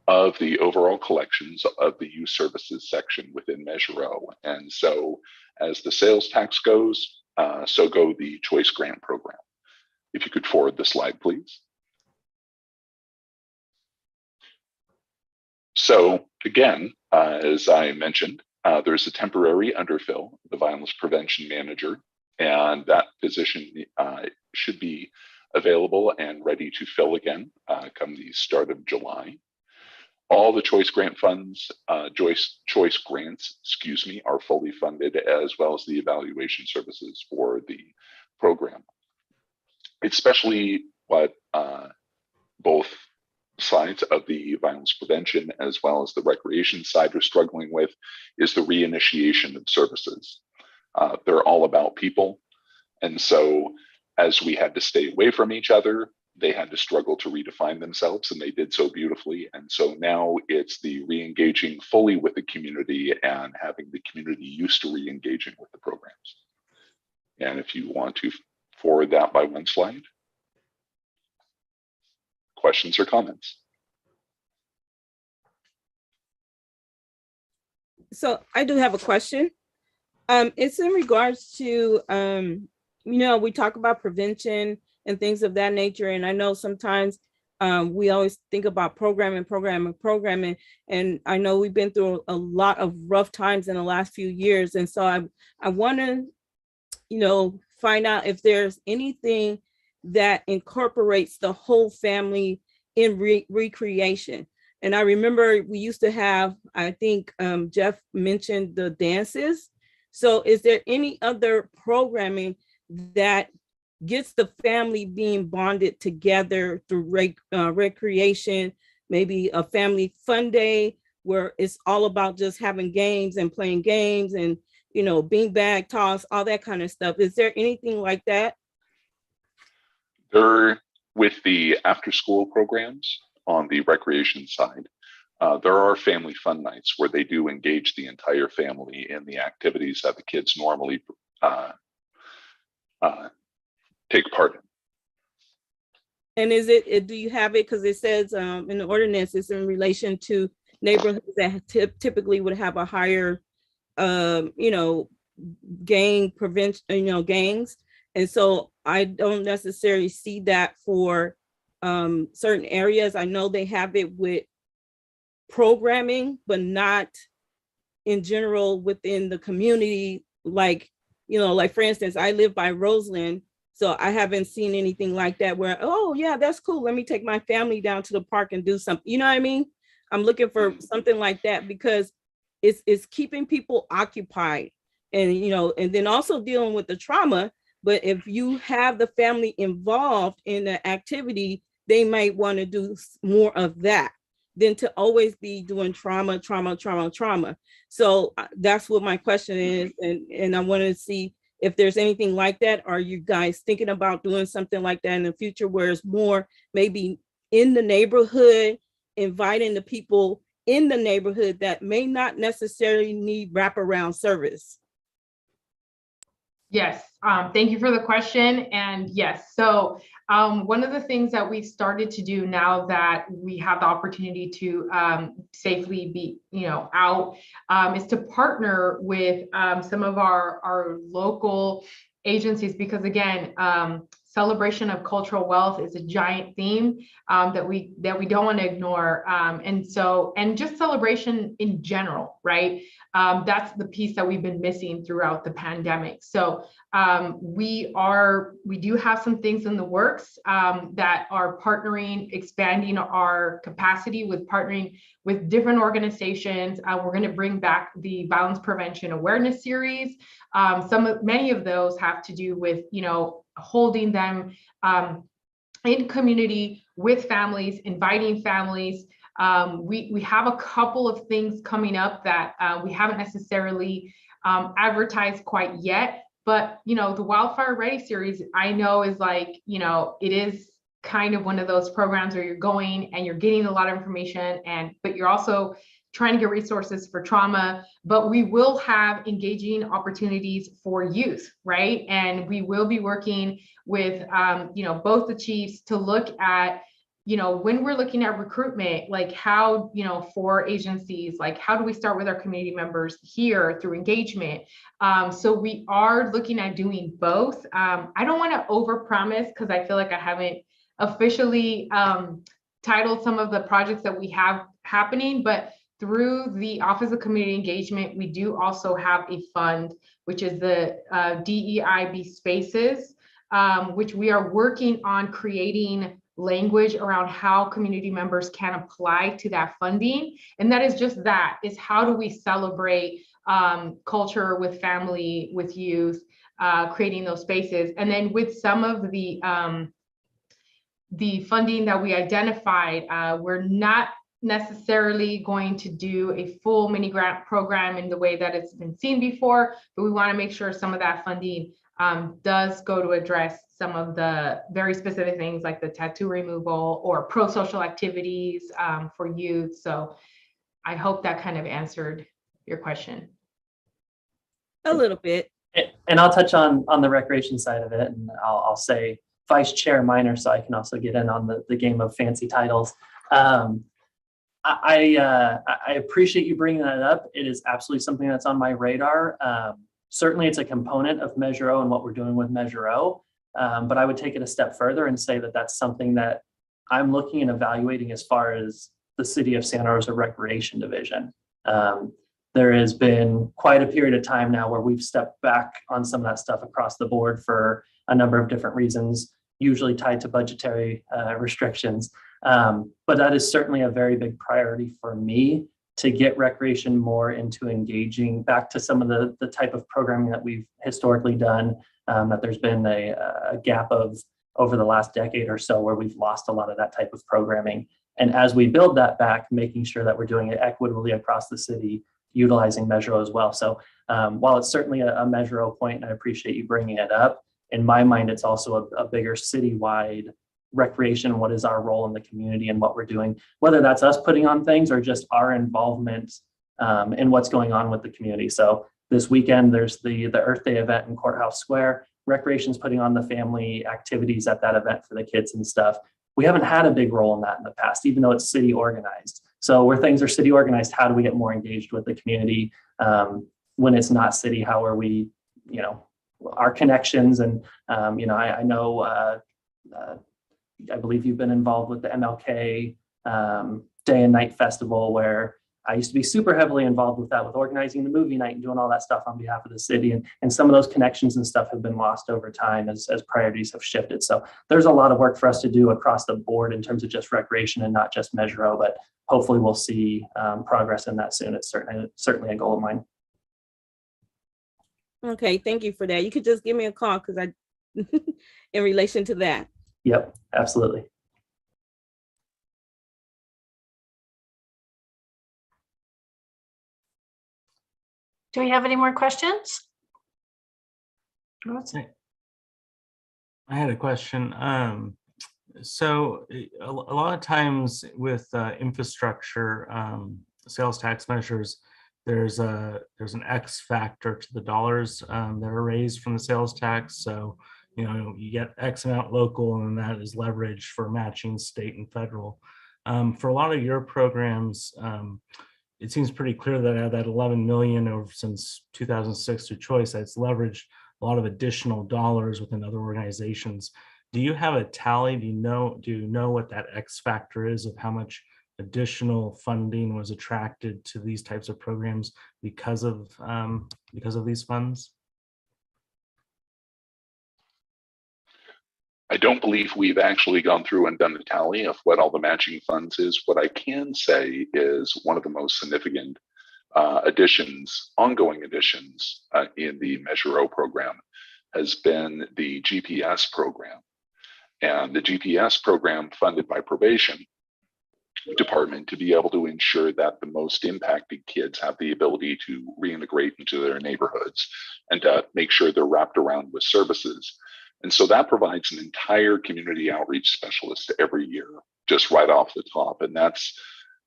of the overall collections of the youth services section within Measure O. And so as the sales tax goes, So go the Choice Grant Program. If you could forward the slide, please. So again, as I mentioned, there's a temporary underfill, the Violence Prevention Manager, and that position should be available and ready to fill again come the start of July. All the Choice Grant funds, Choice Grants, excuse me, are fully funded, as well as the evaluation services for the program. Especially what both sides of the violence prevention as well as the recreation side are struggling with is the reinitiation of services. They're all about people. And so as we had to stay away from each other, they had to struggle to redefine themselves, and they did so beautifully. And so now it's the re-engaging fully with the community and having the community used to re-engaging with the programs. And if you want to forward that by one slide. Questions or comments? So I do have a question. It's in regards to, we talk about prevention and things of that nature. And I know sometimes we always think about programming. And I know we've been through a lot of rough times in the last few years. And so I want to, find out if there's anything that incorporates the whole family in recreation. And I remember we used to have, I think Jeff mentioned the dances. So is there any other programming that gets the family being bonded together through recreation, maybe a family fun day where it's all about just having games and playing games and, beanbag toss, all that kind of stuff? Is there anything like that? With the after-school programs on the recreation side, there are family fun nights where they do engage the entire family in the activities that the kids normally take part in. And do you have it, because it says in the ordinance, it's in relation to neighborhoods that typically would have a higher, gang prevention, gangs. And so I don't necessarily see that for certain areas. I know they have it with programming, but not in general within the community. Like for instance, I live by Roseland, so I haven't seen anything like that where, oh yeah, that's cool, let me take my family down to the park and do something. You know what I mean? I'm looking for something like that because it's keeping people occupied, and and then also dealing with the trauma. But if you have the family involved in the activity, they might want to do more of that than to always be doing trauma. So that's what my question is. And I want to see if there's anything like that. Are you guys thinking about doing something like that in the future, where it's more maybe in the neighborhood, inviting the people in the neighborhood that may not necessarily need wraparound service? Yes, thank you for the question. And yes, so one of the things that we've started to do now that we have the opportunity to safely be, out, is to partner with some of our local agencies, because again, celebration of cultural wealth is a giant theme that we don't want to ignore. And just celebration in general, right? That's the piece that we've been missing throughout the pandemic. So we do have some things in the works that are expanding our capacity with partnering with different organizations. We're going to bring back the Violence Prevention Awareness Series. Many of those have to do with, holding them in community with families, inviting families. We have a couple of things coming up that we haven't necessarily advertised quite yet, but the Wildfire Ready series, I know is like, it is kind of one of those programs where you're going and you're getting a lot of information, but you're also trying to get resources for trauma. But we will have engaging opportunities for youth, right? And we will be working with both the chiefs to look at when we're looking at recruitment, like how, for agencies, like how do we start with our community members here through engagement? So we are looking at doing both. I don't want to overpromise because I feel like I haven't officially titled some of the projects that we have happening, but through the Office of Community Engagement, we do also have a fund, which is the DEIB Spaces, which we are working on creating language around how community members can apply to that funding. And that is just that, is how do we celebrate culture with family, with youth, creating those spaces. And then with some of the funding that we identified, we're not necessarily going to do a full mini grant program in the way that it's been seen before, but we want to make sure some of that funding does go to address some of the very specific things like the tattoo removal or pro-social activities for youth. So I hope that kind of answered your question. A little bit. And I'll touch on the recreation side of it, and I'll say vice chair minor, so I can also get in on the game of fancy titles. I appreciate you bringing that up. It is absolutely something that's on my radar. Certainly it's a component of Measure O and what we're doing with Measure O, but I would take it a step further and say that that's something that I'm looking and evaluating as far as the City of Santa Rosa Recreation Division. There has been quite a period of time now where we've stepped back on some of that stuff across the board for a number of different reasons, usually tied to budgetary restrictions. But that is certainly a very big priority for me to get recreation more into engaging back to some of the type of programming that we've historically done, that there's been a gap of over the last decade or so where we've lost a lot of that type of programming. And as we build that back, making sure that we're doing it equitably across the city, utilizing Measure O as well. So while it's certainly a Measure O point, and I appreciate you bringing it up, in my mind, it's also a bigger citywide recreation. What is our role in the community and what we're doing, whether that's us putting on things or just our involvement in what's going on with the community. So this weekend, there's the Earth Day event in Courthouse Square. Recreation's putting on the family activities at that event for the kids and stuff. We haven't had a big role in that in the past, even though it's city organized. So where things are city organized, how do we get more engaged with the community? When it's not city, how are we, our connections? And, I know, I believe you've been involved with the MLK Day and Night Festival, where I used to be super heavily involved with that, with organizing the movie night and doing all that stuff on behalf of the city. And some of those connections and stuff have been lost over time as priorities have shifted. So there's a lot of work for us to do across the board in terms of just recreation and not just Measure O, but hopefully we'll see progress in that soon. It's certainly a goal of mine. Okay, thank you for that. You could just give me a call because in relation to that. Yep, absolutely. Do we have any more questions? I had a question. So a lot of times with infrastructure, sales tax measures, there's an X factor to the dollars that are raised from the sales tax. So you get X amount local, and that is leverage for matching state and federal. For a lot of your programs, it seems pretty clear that out of that 11 million over since 2006 through Choice, that's leveraged a lot of additional dollars within other organizations. Do you have a tally? Do you know what that X factor is of how much additional funding was attracted to these types of programs because of these funds? I don't believe we've actually gone through and done the tally of what all the matching funds is. What I can say is one of the most significant ongoing additions in the Measure O program has been the GPS program. And the GPS program, funded by probation department, to be able to ensure that the most impacted kids have the ability to reintegrate into their neighborhoods and to make sure they're wrapped around with services. And so that provides an entire community outreach specialist every year, just right off the top. And that's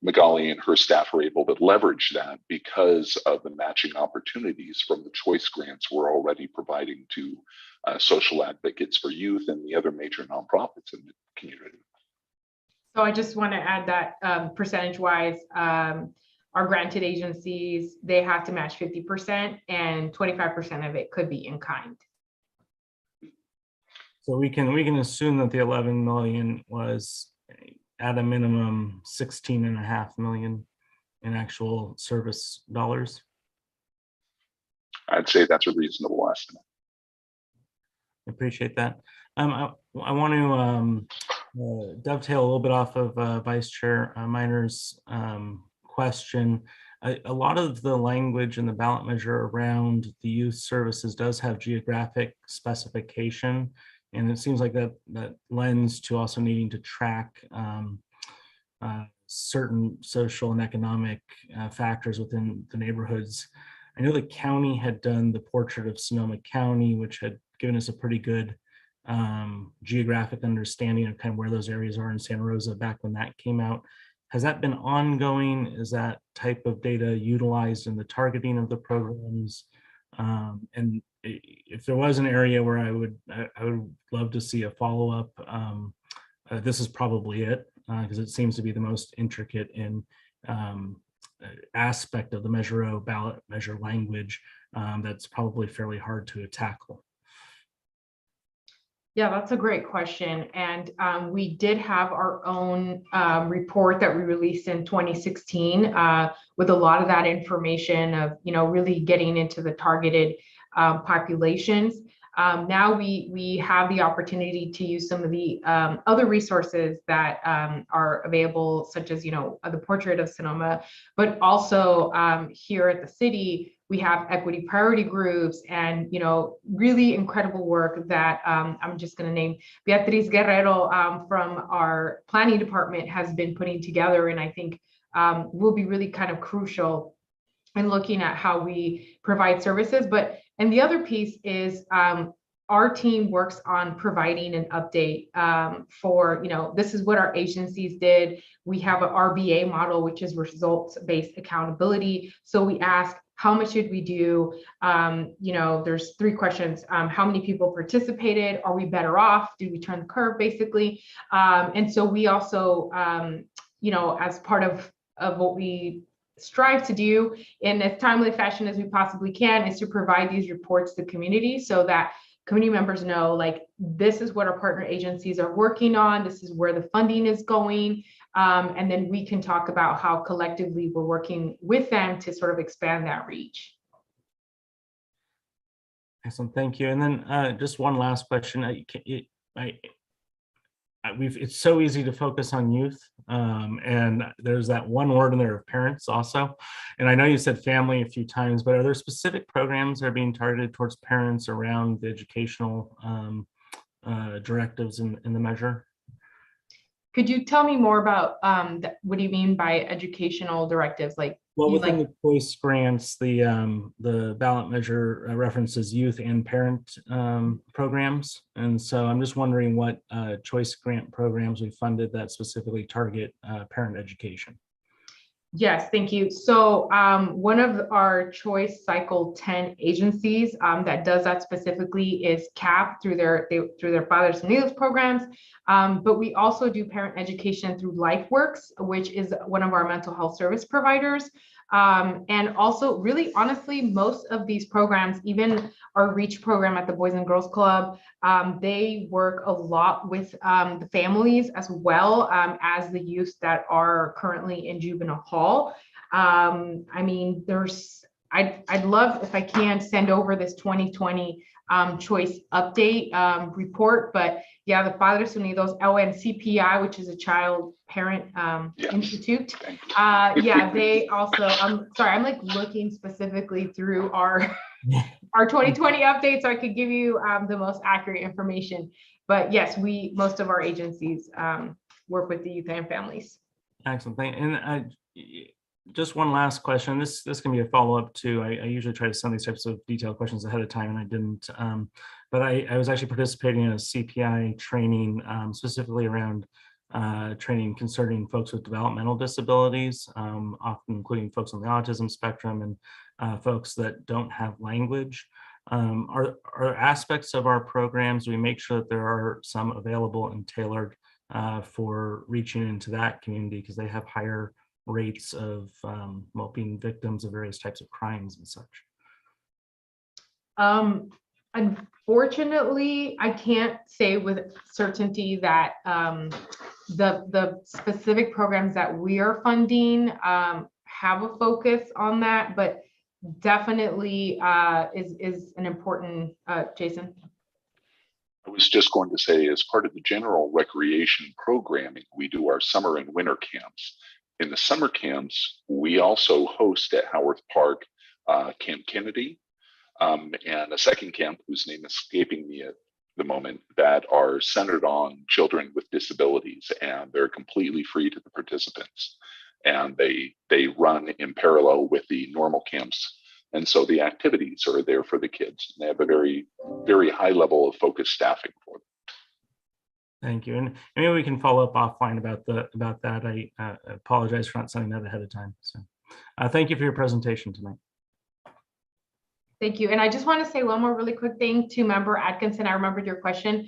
Magali and her staff are able to leverage that because of the matching opportunities from the choice grants we're already providing to social advocates for youth and the other major nonprofits in the community. So I just want to add that percentage wise, our granted agencies, they have to match 50% and 25% of it could be in kind. So we can assume that the 11 million was at a minimum 16.5 million in actual service dollars. I'd say that's a reasonable estimate. Appreciate that. I want to dovetail a little bit off of Vice Chair Minor's question. A lot of the language in the ballot measure around the youth services does have geographic specification, and it seems like that lends to also needing to track certain social and economic factors within the neighborhoods. I know the county had done the portrait of Sonoma County, which had given us a pretty good geographic understanding of kind of where those areas are in Santa Rosa back when that came out. Has that been ongoing? Is that type of data utilized in the targeting of the programs? And if there was an area where I would love to see a follow-up, this is probably it, because it seems to be the most intricate in aspect of the Measure O ballot measure language that's probably fairly hard to tackle. Yeah, that's a great question. And we did have our own report that we released in 2016 with a lot of that information of, really getting into the targeted populations. Now we have the opportunity to use some of the other resources that are available, such as, the portrait of Sonoma, but also here at the city, we have equity priority groups and, really incredible work that I'm just going to name Beatriz Guerrero from our planning department has been putting together. And I think will be really kind of crucial in looking at how we provide services. And the other piece is our team works on providing an update for, this is what our agencies did. We have an RBA model, which is results-based accountability. So we ask, how much did we do? There's 3 questions. How many people participated? Are we better off? Do we turn the curve, basically? And so we also, as part of what we strive to do in as timely fashion as we possibly can is to provide these reports to the community so that community members know, like, this is what our partner agencies are working on, this is where the funding is going, and then we can talk about how collectively we're working with them to sort of expand that reach. Excellent, thank you. And then just one last question. It's so easy to focus on youth, and there's that one word in there of parents also. And I know you said family a few times, but are there specific programs that are being targeted towards parents around the educational directives in the measure? Could you tell me more about what do you mean by educational directives? Well, within the choice grants, the ballot measure references youth and parent programs. And so I'm just wondering what choice grant programs we funded that specifically target parent education. Yes, thank you. So one of our choice cycle 10 agencies that does that specifically is CAP through their Padres Unidos programs. But we also do parent education through LifeWorks, which is one of our mental health service providers. And also, really, honestly, most of these programs, even our REACH program at the Boys and Girls Club, they work a lot with the families as well as the youth that are currently in juvenile hall. I mean, I'd love, if I can, send over this 2020 choice update report, but yeah, the Padres Unidos ONCPI, which is a child parent institute. Yeah, they also, I'm sorry, I'm like looking specifically through our 2020 update so I could give you the most accurate information. But yes, most of our agencies work with the youth and families. Excellent. And just one last question. This can be a follow-up to, I usually try to send these types of detailed questions ahead of time and I didn't, but I was actually participating in a CPI training specifically around training concerning folks with developmental disabilities, often including folks on the autism spectrum and folks that don't have language. Are aspects of our programs, we make sure that there are some available and tailored for reaching into that community because they have higher rates of being victims of various types of crimes and such? Unfortunately, I can't say with certainty that the specific programs that we are funding have a focus on that, but definitely is an important, Jason. I was just going to say, as part of the general recreation programming, we do our summer and winter camps. In the summer camps, we also host at Howarth Park Camp Kennedy, and a second camp whose name is escaping me at the moment, that are centered on children with disabilities, and they're completely free to the participants. And they run in parallel with the normal camps. And so the activities are there for the kids. They have a very, very high level of focused staffing for them. Thank you. And maybe we can follow up offline about that. I apologize for not sending that ahead of time. So thank you for your presentation tonight. Thank you. And I just want to say one more really quick thing to Member Atkinson. I remembered your question.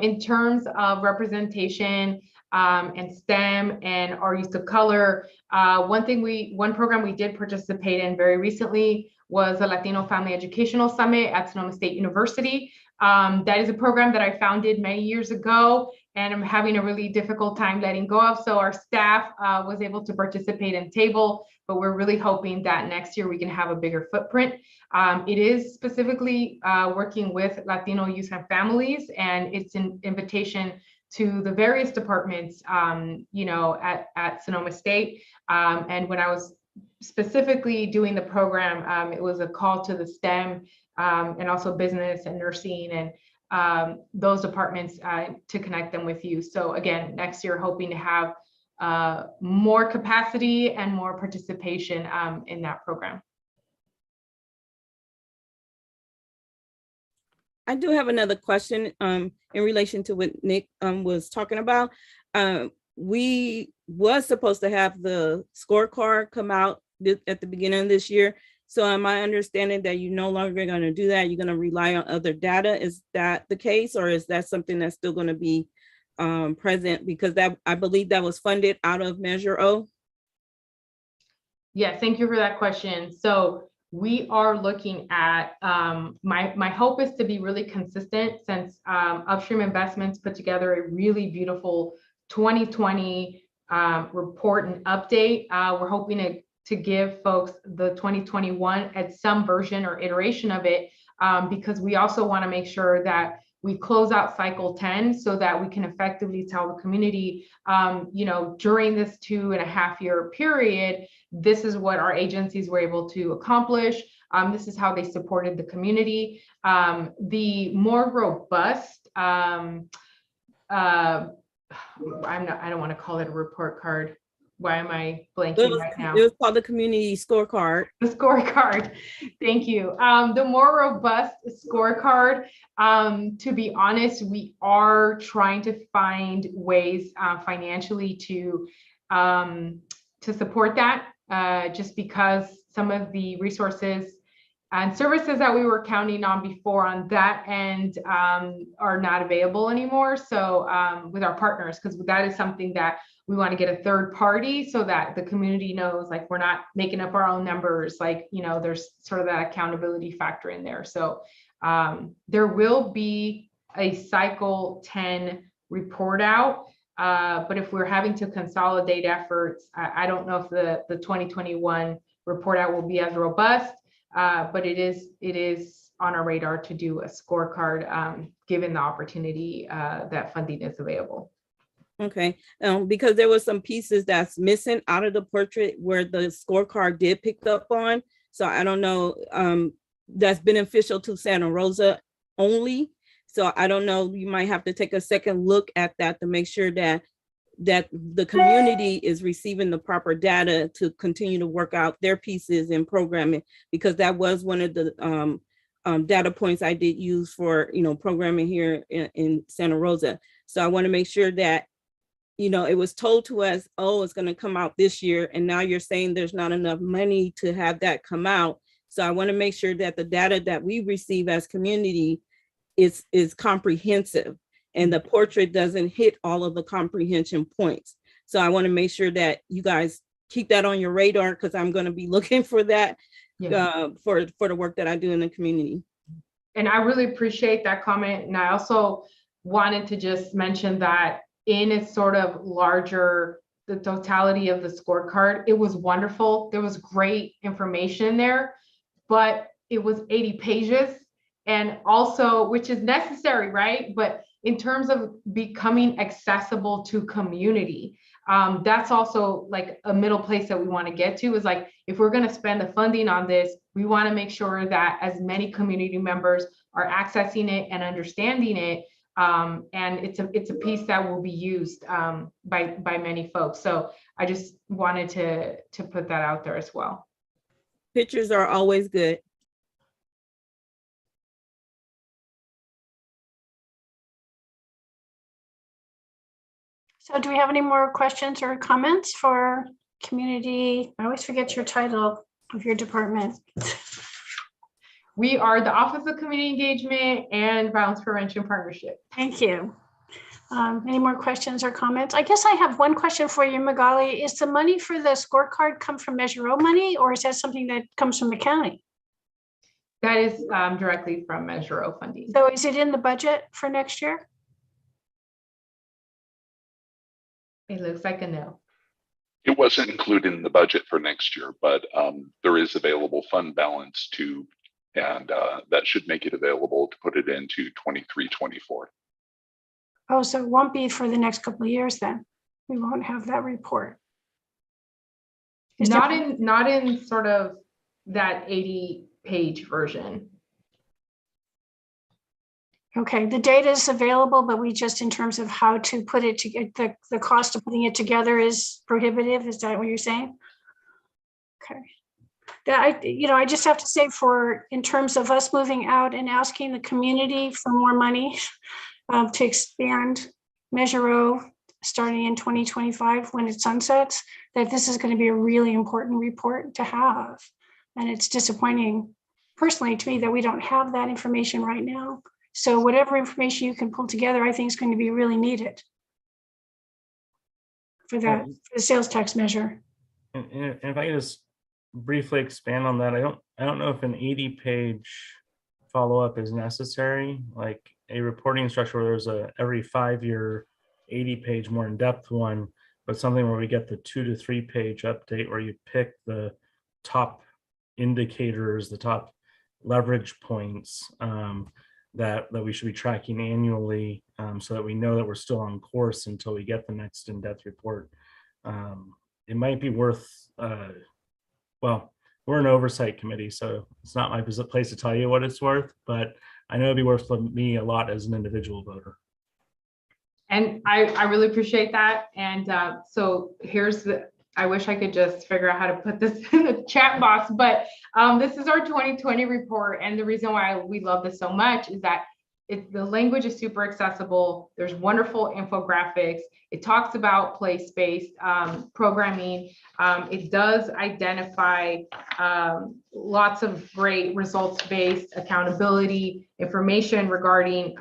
In terms of representation and STEM and our use of color, one program we did participate in very recently was the Latino Family Educational Summit at Sonoma State University. That is a program that I founded many years ago, and I'm having a really difficult time letting go of. So our staff was able to participate in table, but we're really hoping that next year we can have a bigger footprint. It is specifically working with Latino youth and families, and it's an invitation to the various departments, at Sonoma State. And when I was specifically doing the program, it was a call to the STEM and also business and nursing and those departments to connect them with you. So again, next year, hoping to have more capacity and more participation in that program. I do have another question in relation to what Nick was talking about. We was supposed to have the scorecard come out at the beginning of this year. So am I understanding that you're no longer going to do that? You're going to rely on other data? Is that the case, or is that something that's still going to be present? Because that, I believe that was funded out of Measure O. Yeah, thank you for that question. So we are looking at, my hope is to be really consistent, since Upstream Investments put together a really beautiful 2020 report and update. We're hoping to give folks the 2021 at some version or iteration of it, because we also want to make sure that we close out cycle 10 so that we can effectively tell the community, during this 2.5-year period, this is what our agencies were able to accomplish. This is how they supported the community. The more robust, I don't want to call it a report card. Why am I blanking right now? It was called the community scorecard. The scorecard. Thank you. The more robust scorecard, to be honest, we are trying to find ways financially to support that, just because some of the resources and services that we were counting on before on that end are not available anymore. So with our partners, because that is something that we want to get a third party so that the community knows, like, we're not making up our own numbers, like, there's sort of that accountability factor in there. So there will be a cycle 10 report out, but if we're having to consolidate efforts, I don't know if the 2021 report out will be as robust, but it is on our radar to do a scorecard given the opportunity that funding is available. Okay, because there were some pieces that's missing out of the portrait where the scorecard did pick up on. So I don't know, that's beneficial to Santa Rosa only. So I don't know, you might have to take a second look at that to make sure that the community is receiving the proper data to continue to work out their pieces in programming, because that was one of the data points I did use for, programming here in Santa Rosa. So I want to make sure that, it was told to us, oh, it's going to come out this year. And now you're saying there's not enough money to have that come out. So I want to make sure that the data that we receive as community is comprehensive. and the portrait doesn't hit all of the comprehension points. So I want to make sure that you guys keep that on your radar, because I'm going to be looking for that for the work that I do in the community. And I really appreciate that comment. And I also wanted to just mention that in its sort of larger, the totality of the scorecard, it was wonderful. There was great information there, but it was 80 pages. And also, which is necessary, right? But in terms of becoming accessible to community, that's also like a middle place that we want to get to, is like, if we're going to spend the funding on this, we want to make sure that as many community members are accessing it and understanding it. And it's a piece that will be used by many folks. So I just wanted to put that out there as well. Pictures are always good. So do we have any more questions or comments for community? I always forget your title of your department. We are the Office of Community Engagement and Violence Prevention Partnership. Thank you. Any more questions or comments? I guess I have one question for you, Magali. Is the money for the scorecard come from Measure O money, or is that something that comes from the county? That is directly from Measure O funding. So is it in the budget for next year? It looks like a no. It wasn't included in the budget for next year, but there is available fund balance to, and that should make it available to put it into 23-24. Oh, so it won't be for the next couple of years then. We won't have that report. Not in sort of that 80-page version. Okay, the data is available, but we just, in terms of how to put it together, the cost of putting it together is prohibitive. Is that what you're saying? Okay. I just have to say, in terms of us moving out and asking the community for more money to expand Measure O starting in 2025 when it sunsets, that this is going to be a really important report to have. And it's disappointing personally to me that we don't have that information right now. So whatever information you can pull together, I think is going to be really needed for that, for the sales tax measure. And if I could just briefly expand on that, I don't know if an 80-page follow-up is necessary, like a reporting structure where there's a every 5-year 80-page more in-depth one, but something where we get the 2 to 3 page update where you pick the top indicators, the top leverage points that we should be tracking annually, so that we know that we're still on course until we get the next in-depth report. It might be worth, well, we're an oversight committee, so it's not my place to tell you what it's worth, but I know it'd be worth me a lot as an individual voter. And I really appreciate that. And so here's I wish I could just figure out how to put this in the chat box, but this is our 2020 report. And the reason why we love this so much is that the language is super accessible. There's wonderful infographics. It talks about place-based programming. It does identify lots of great results-based accountability information regarding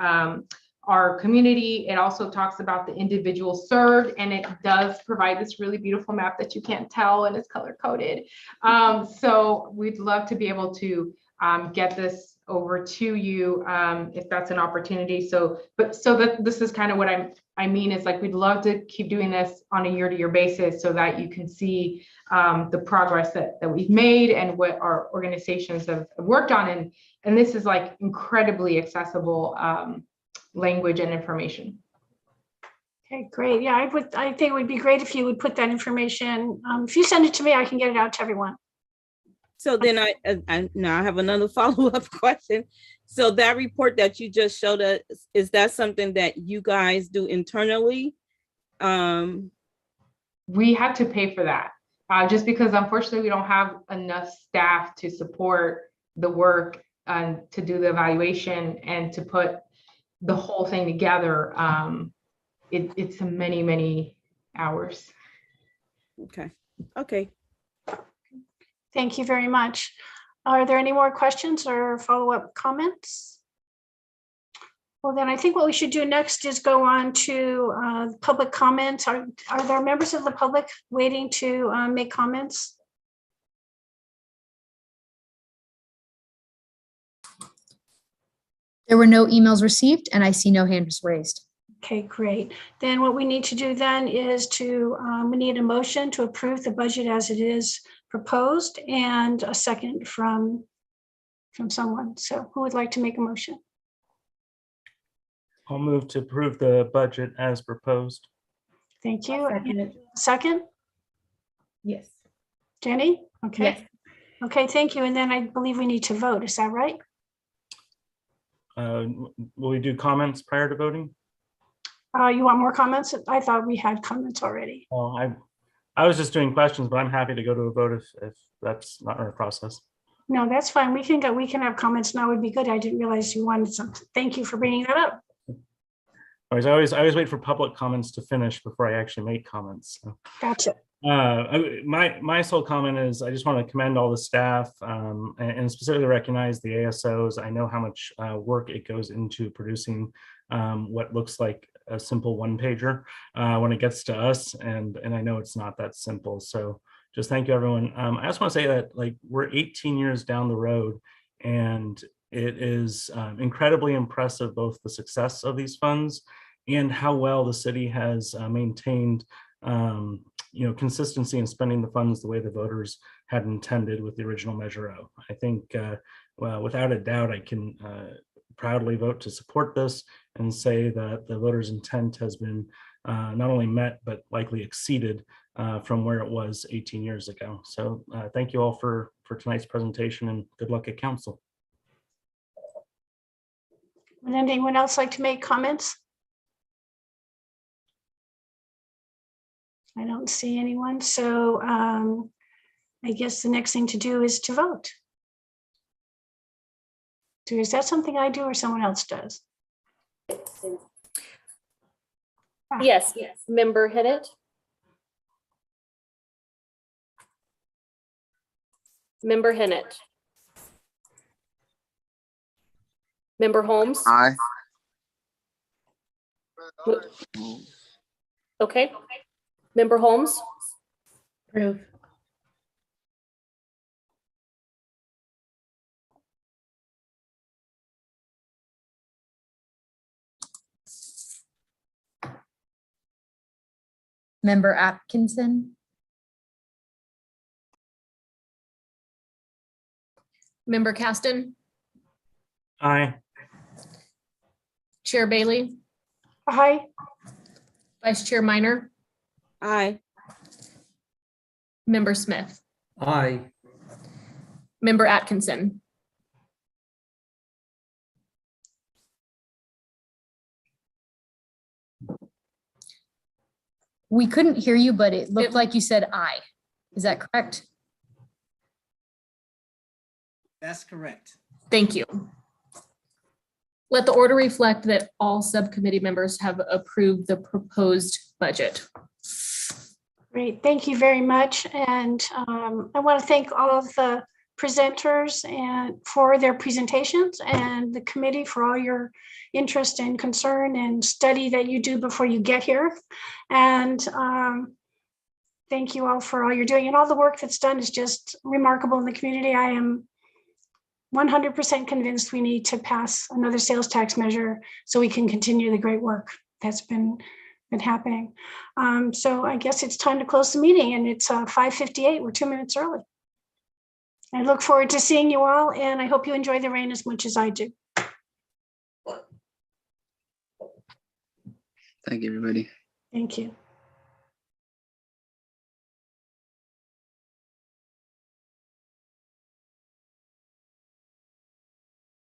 our community. It also talks about the individual served, and it does provide this really beautiful map that you can't tell, and it's color coded. So we'd love to be able to get this over to you if that's an opportunity. So that this is kind of what I mean is like, we'd love to keep doing this on a year-to-year basis so that you can see the progress that we've made and what our organizations have worked on. And this is like incredibly accessible language and information. Okay, great. Yeah, I think it would be great if you would put that information. If you send it to me, I can get it out to everyone. So then now I have another follow-up question. So that report that you just showed us, is that something that you guys do internally? We have to pay for that just because unfortunately we don't have enough staff to support the work and to do the evaluation and to put the whole thing together. It's many, many hours. Okay. Thank you very much. Are there any more questions or follow-up comments? Well, then I think what we should do next is go on to public comments. Are there members of the public waiting to make comments? There were no emails received and I see no hands raised. Okay, great. Then what we need to do then is we need a motion to approve the budget as it is proposed and a second from someone. So who would like to make a motion? I'll move to approve the budget as proposed. Thank you. Second? Yes. Jenny? Okay. Yes. Okay, thank you. And then I believe we need to vote. Is that right? Will we do comments prior to voting? You want more comments? I thought we had comments already. Well, I was just doing questions, but I'm happy to go to a vote if that's not our process. No, that's fine. We can have comments now. Would be good. I didn't realize you wanted something. Thank you for bringing that up. I always wait for public comments to finish before I actually make comments. So. Gotcha. My sole comment is I just want to commend all the staff and specifically recognize the ASOs. I know how much work it goes into producing what looks like a simple one-pager when it gets to us, and I know it's not that simple. So just thank you, everyone. I just want to say that we're 18 years down the road, and it is incredibly impressive both the success of these funds and how well the city has maintained consistency in spending the funds the way the voters had intended with the original Measure O. I think, well, without a doubt, I can proudly vote to support this and say that the voters' intent has been not only met, but likely exceeded from where it was 18 years ago. So thank you all for tonight's presentation, and good luck at council. Would anyone else like to make comments? I don't see anyone, so I guess the next thing to do is to vote. So is that something I do or someone else does? Yes, Member Hinnant. Member Hinnant. Member Holmes. Aye. Okay. Member Holmes. Approve. Member Atkinson, Member Caston. Aye. Chair Bailey. Aye. Vice Chair Minor. Aye. Member Smith. Aye. Member Atkinson. we couldn't hear you, but it looked like you said aye. Is that correct? That's correct. Thank you. Let the order reflect that all subcommittee members have approved the proposed budget. Great, thank you very much. And I want to thank all of the presenters and for their presentations, and the committee for all your interest and concern and study that you do before you get here. And thank you all for all you're doing, and all the work that's done is just remarkable in the community. I am 100% convinced we need to pass another sales tax measure so we can continue the great work that's been happening. So I guess it's time to close the meeting, and it's 5:58. We're 2 minutes early. I look forward to seeing you all, and I hope you enjoy the rain as much as I do. Thank you, everybody. Thank you.